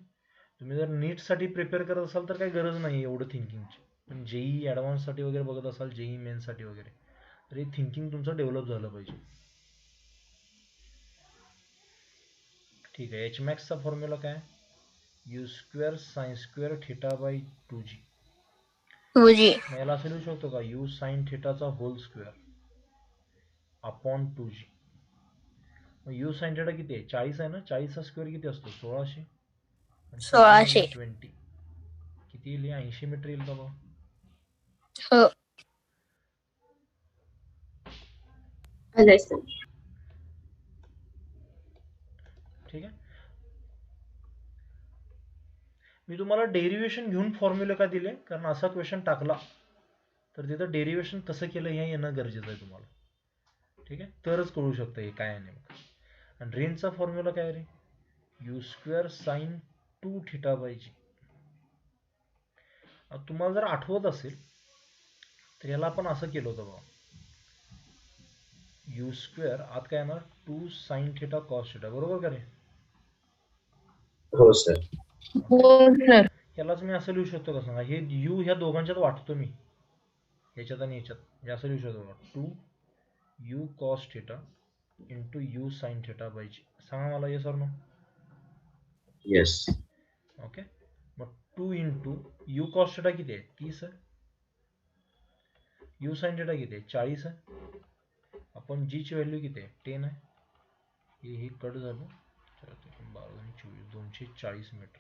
तुम्ही जर नीटसाठी प्रिपेअर करत असाल तर काही गरज नाही एवढं थिंकिंगची, पण जेई ॲडव्हान्ससाठी वगैरे बघत असाल, जेई मेन्ससाठी वगैरे, तर हे थिंकिंग तुमचं डेव्हलप झालं पाहिजे. ठीक आहे. एच मॅक्सचा फॉर्म्युला काय? You square sine square theta by 2g. G. याला असं लिहू शकतो का? यू साइन थिटाचा होल स्क्वेअर अपॉन 2g. मग यू साइन थिटा किती आहे? 40 आहे ना. 40चा स्क्वेअर किती असतो? 1600. 1600. 20 किती येईल? 80 मीटर येईल का बा? हो. आलंय सर. ठीक आहे. मी तुम्हाला डेरिव्हेशन घेऊन फॉर्म्युला का दिले, कारण असा क्वेश्चन टाकला तर तिथं डेरिव्हेशन कसं केलं हे येणं गरजेचं आहे तुम्हाला. ठीक आहे, तरच कळू शकतं हे काय आहे नेमकं. आणि रेंजचा फॉर्म्युला काय रे, U square sine 2 theta by G. तुम्हाला जर आठवत असेल तर याला आपण असं केलं होतं बघा, यू स्क्वेअर आत काय येणार 2 साईन थिटा कॉस थिटा, बरोबर का रे. हो सर. हो सर. यालाच मी असं लिहू शकतो का सांगा, हे यू ह्या दोघांच्यात वाटतो मी, ह्याच्यात आणि ह्याच्यात, म्हणजे असं लिहू शकतो बघा 2 U cos theta into U sine theta by जी. सांगा मला येस और नो. येस. ओके, मग 2 इंटू यू कॉस थिटा किती आहे 30 आहे, यू साईन थिटा किती आहे 40 आहे, आपण जी ची व्हॅल्यू किती आहे 10 आहे. हे कट झालं, 240 मीटर.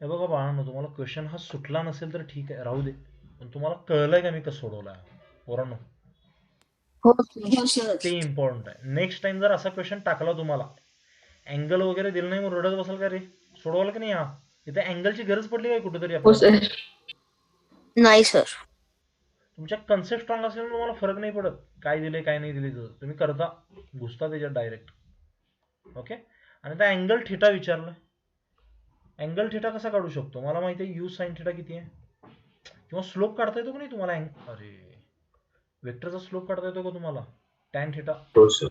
हे बघा बाळांनो, तुम्हाला क्वेश्चन हा सुटला नसेल तर ठीक आहे, राहू दे, पण तुम्हाला कळलंय का मी कसं सोडवलाय पोरांनो, हो ते इम्पॉर्टंट आहे. नेक्स्ट टाइम जर असा क्वेश्चन टाकला तुम्हाला, अँगल वगैरे दिलं नाही मग रडत बसाल का रे, सोडवाल की नाही. हा इथे अँगलची गरज पडली काय कुठेतरी हो आपल्याला. सर. नाही सर. तुमच्या कन्सेप्ट स्ट्रॉंग असल्याने तुम्हाला फरक नाही पडत काय दिले काय नाही दिले, तुम्ही करता घुसता त्याच्यात डायरेक्ट. ओके, आणि त्या अँगल थिटा विचारलं, अँगल थिटा कसा काढू शकतो, मला माहिती आहे यू साईन थिटा किती आहे, किंवा स्लोप काढता येतो का नाही तुम्हाला, अरे वेक्टरचा स्लोप काढता येतो का तुम्हाला, टॅन थिटा. हो सर.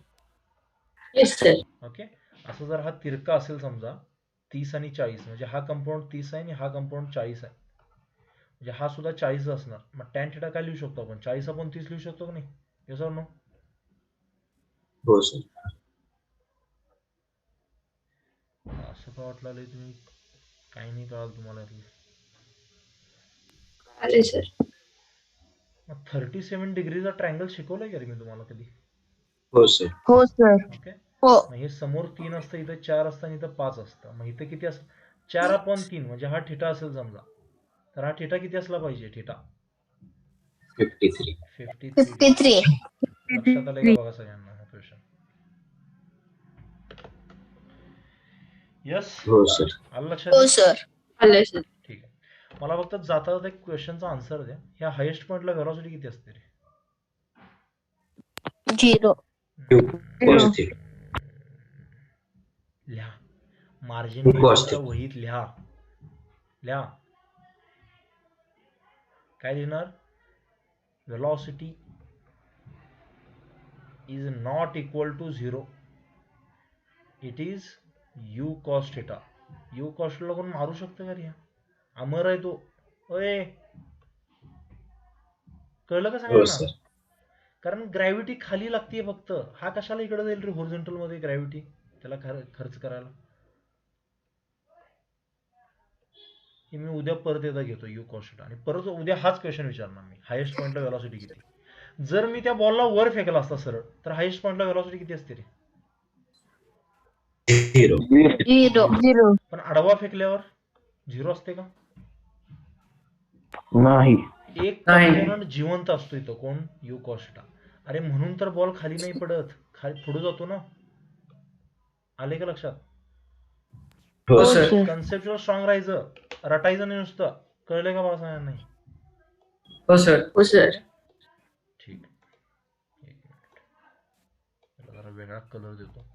Yes sir. ओके, असं जर हा तिरका असेल समजा 30 आणि 40, म्हणजे हा कंपाऊंड 30 आहे आणि हा कंपाऊंड 40 आहे, म्हणजे हा सुद्धा 40 असणार. मग टॅन थिटा काय लिहू शकतो आपण, 40 आपण 30 लिहू शकतो का नाही, येस और नो. हो सर. असं का वाटलं तुम्ही, काही नाही कळालं तुम्हाला. अरे सर. मग 37 डिग्रीचा ट्रायंगल शिकवलाय का रे मी तुम्हाला कधी. हो सर. हो सर. ओके, हो. मग हे समोर 3 असतं, इथं 4 असतं आणि इथं 5 असतं. मग इथं किती असतं 4/3, म्हणजे हा थिटा असेल समजा, तर हा थिटा किती असला पाहिजे, थिटा 53. 53. 53. लक्षात आलंय का बघा सगळ्यांना हा क्वेश्चन. यस, हो सर. आलं हो लक्षात. सर. आले सर. ठीक आहे, मला फक्त जाता जाता एक क्वेश्चनचा आन्सर द्या, ह्या हायेस्ट पॉइंटला व्हेलॉसिटी किती असते रे. 0. Cos theta. लिहा, मार्जिन Cos वहीत लिहा, लिहा. काय लिहिणार, velocity is not equal to 0, it is u cos theta. u cos theta कोण मारू शकतं का रे, अमर आहे तो. ओए, कळलं का हो सगळ्यांना, सर. कारण ग्रॅव्हिटी खाली लागते फक्त, हा कशाला इकडे जाईल रे होरिझॉन्टल मध्ये ग्रॅव्हिटी, त्याला खर्च करायला. हे मी उद्या परत एकदा घेतो यू कॉस थिटा, आणि परत उद्या हाच क्वेश्चन विचारणार मी, हायेस्ट पॉइंटला व्हेलॉसिटी किती. जर मी त्या बॉलला वर फेकला असता सरळ, तर हायेस्ट पॉइंटला व्हेलॉसिटी किती असते रे. 0. 0. पण आडवा फेकल्यावर 0 असते का. नाही. एक नाही. कंपोनंट जिवंत असतो इथं, कोण, यू कॉस थिटा. अरे म्हणून तर बॉल खाली नाही पडत, खाली पुढे जातो ना. आले का लक्षात. हो सर. कन्सेप्च्युअल स्ट्रॉंग राहायचं, रटायचं नाही नुसतं. कळलंय का बघा नाही. हो सर. हो सर. ठीक, एक मिनिट, त्याला जरा वेगळा कलर देतो.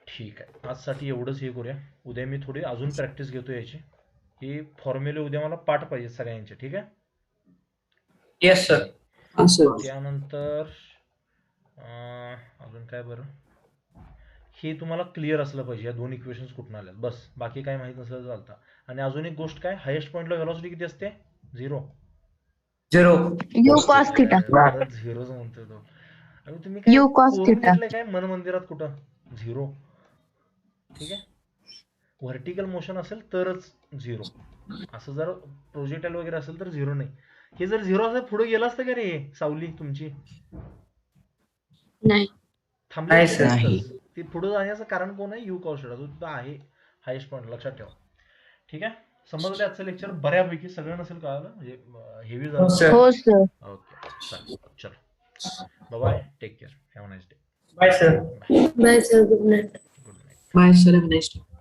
ठीक आहे, आजसाठी एवढंच हे करूया. उद्या मी थोडी अजून प्रॅक्टिस घेतो याची. ही फॉर्म्युले उद्या मला पाठ पाहिजे सगळ्यांचे, ठीक आहे. Yes sir. त्यानंतर अजून काय बरं, हे तुम्हाला क्लिअर असलं पाहिजे या दोन इक्वेशन्स कुठून आल्यात, बस. बाकी काय माहित नसलं तर चालतं. आणि अजून एक गोष्ट काय, हायेस्ट पॉइंटला व्हेलॉसिटी किती असते, 0. 0. U cos theta. झिरोच म्हणतोय तो. आणि तुम्ही काय U cos करून theta. घेतलंय काय मन मंदिरात कुठं 0. ठीक आहे, व्हर्टिकल मोशन असेल तरच 0, असं जर प्रोजेक्टाईल वगैरे असेल तर 0 नाही. हे जर 0 असेल पुढे गेलं असतं का रे सावली तुमची, नाही. थांबली नाही असती सर. जास्तच. ते पुढे जाण्याचं कारण कोण आहे, यू कॉस थिटा, तो तिथं आहे हायेस्ट पॉइंट, लक्षात ठेवा. ठीक आहे, समजलं आजचं लेक्चर बऱ्यापैकी, सगळं नसेल कळालं, म्हणजे हेवी हो झालं. सर. हो सर. ओके, चलो, bye bye, take care, have a nice day. Bye sir. Bye sir, good night. Good night. Bye sir, have a nice day.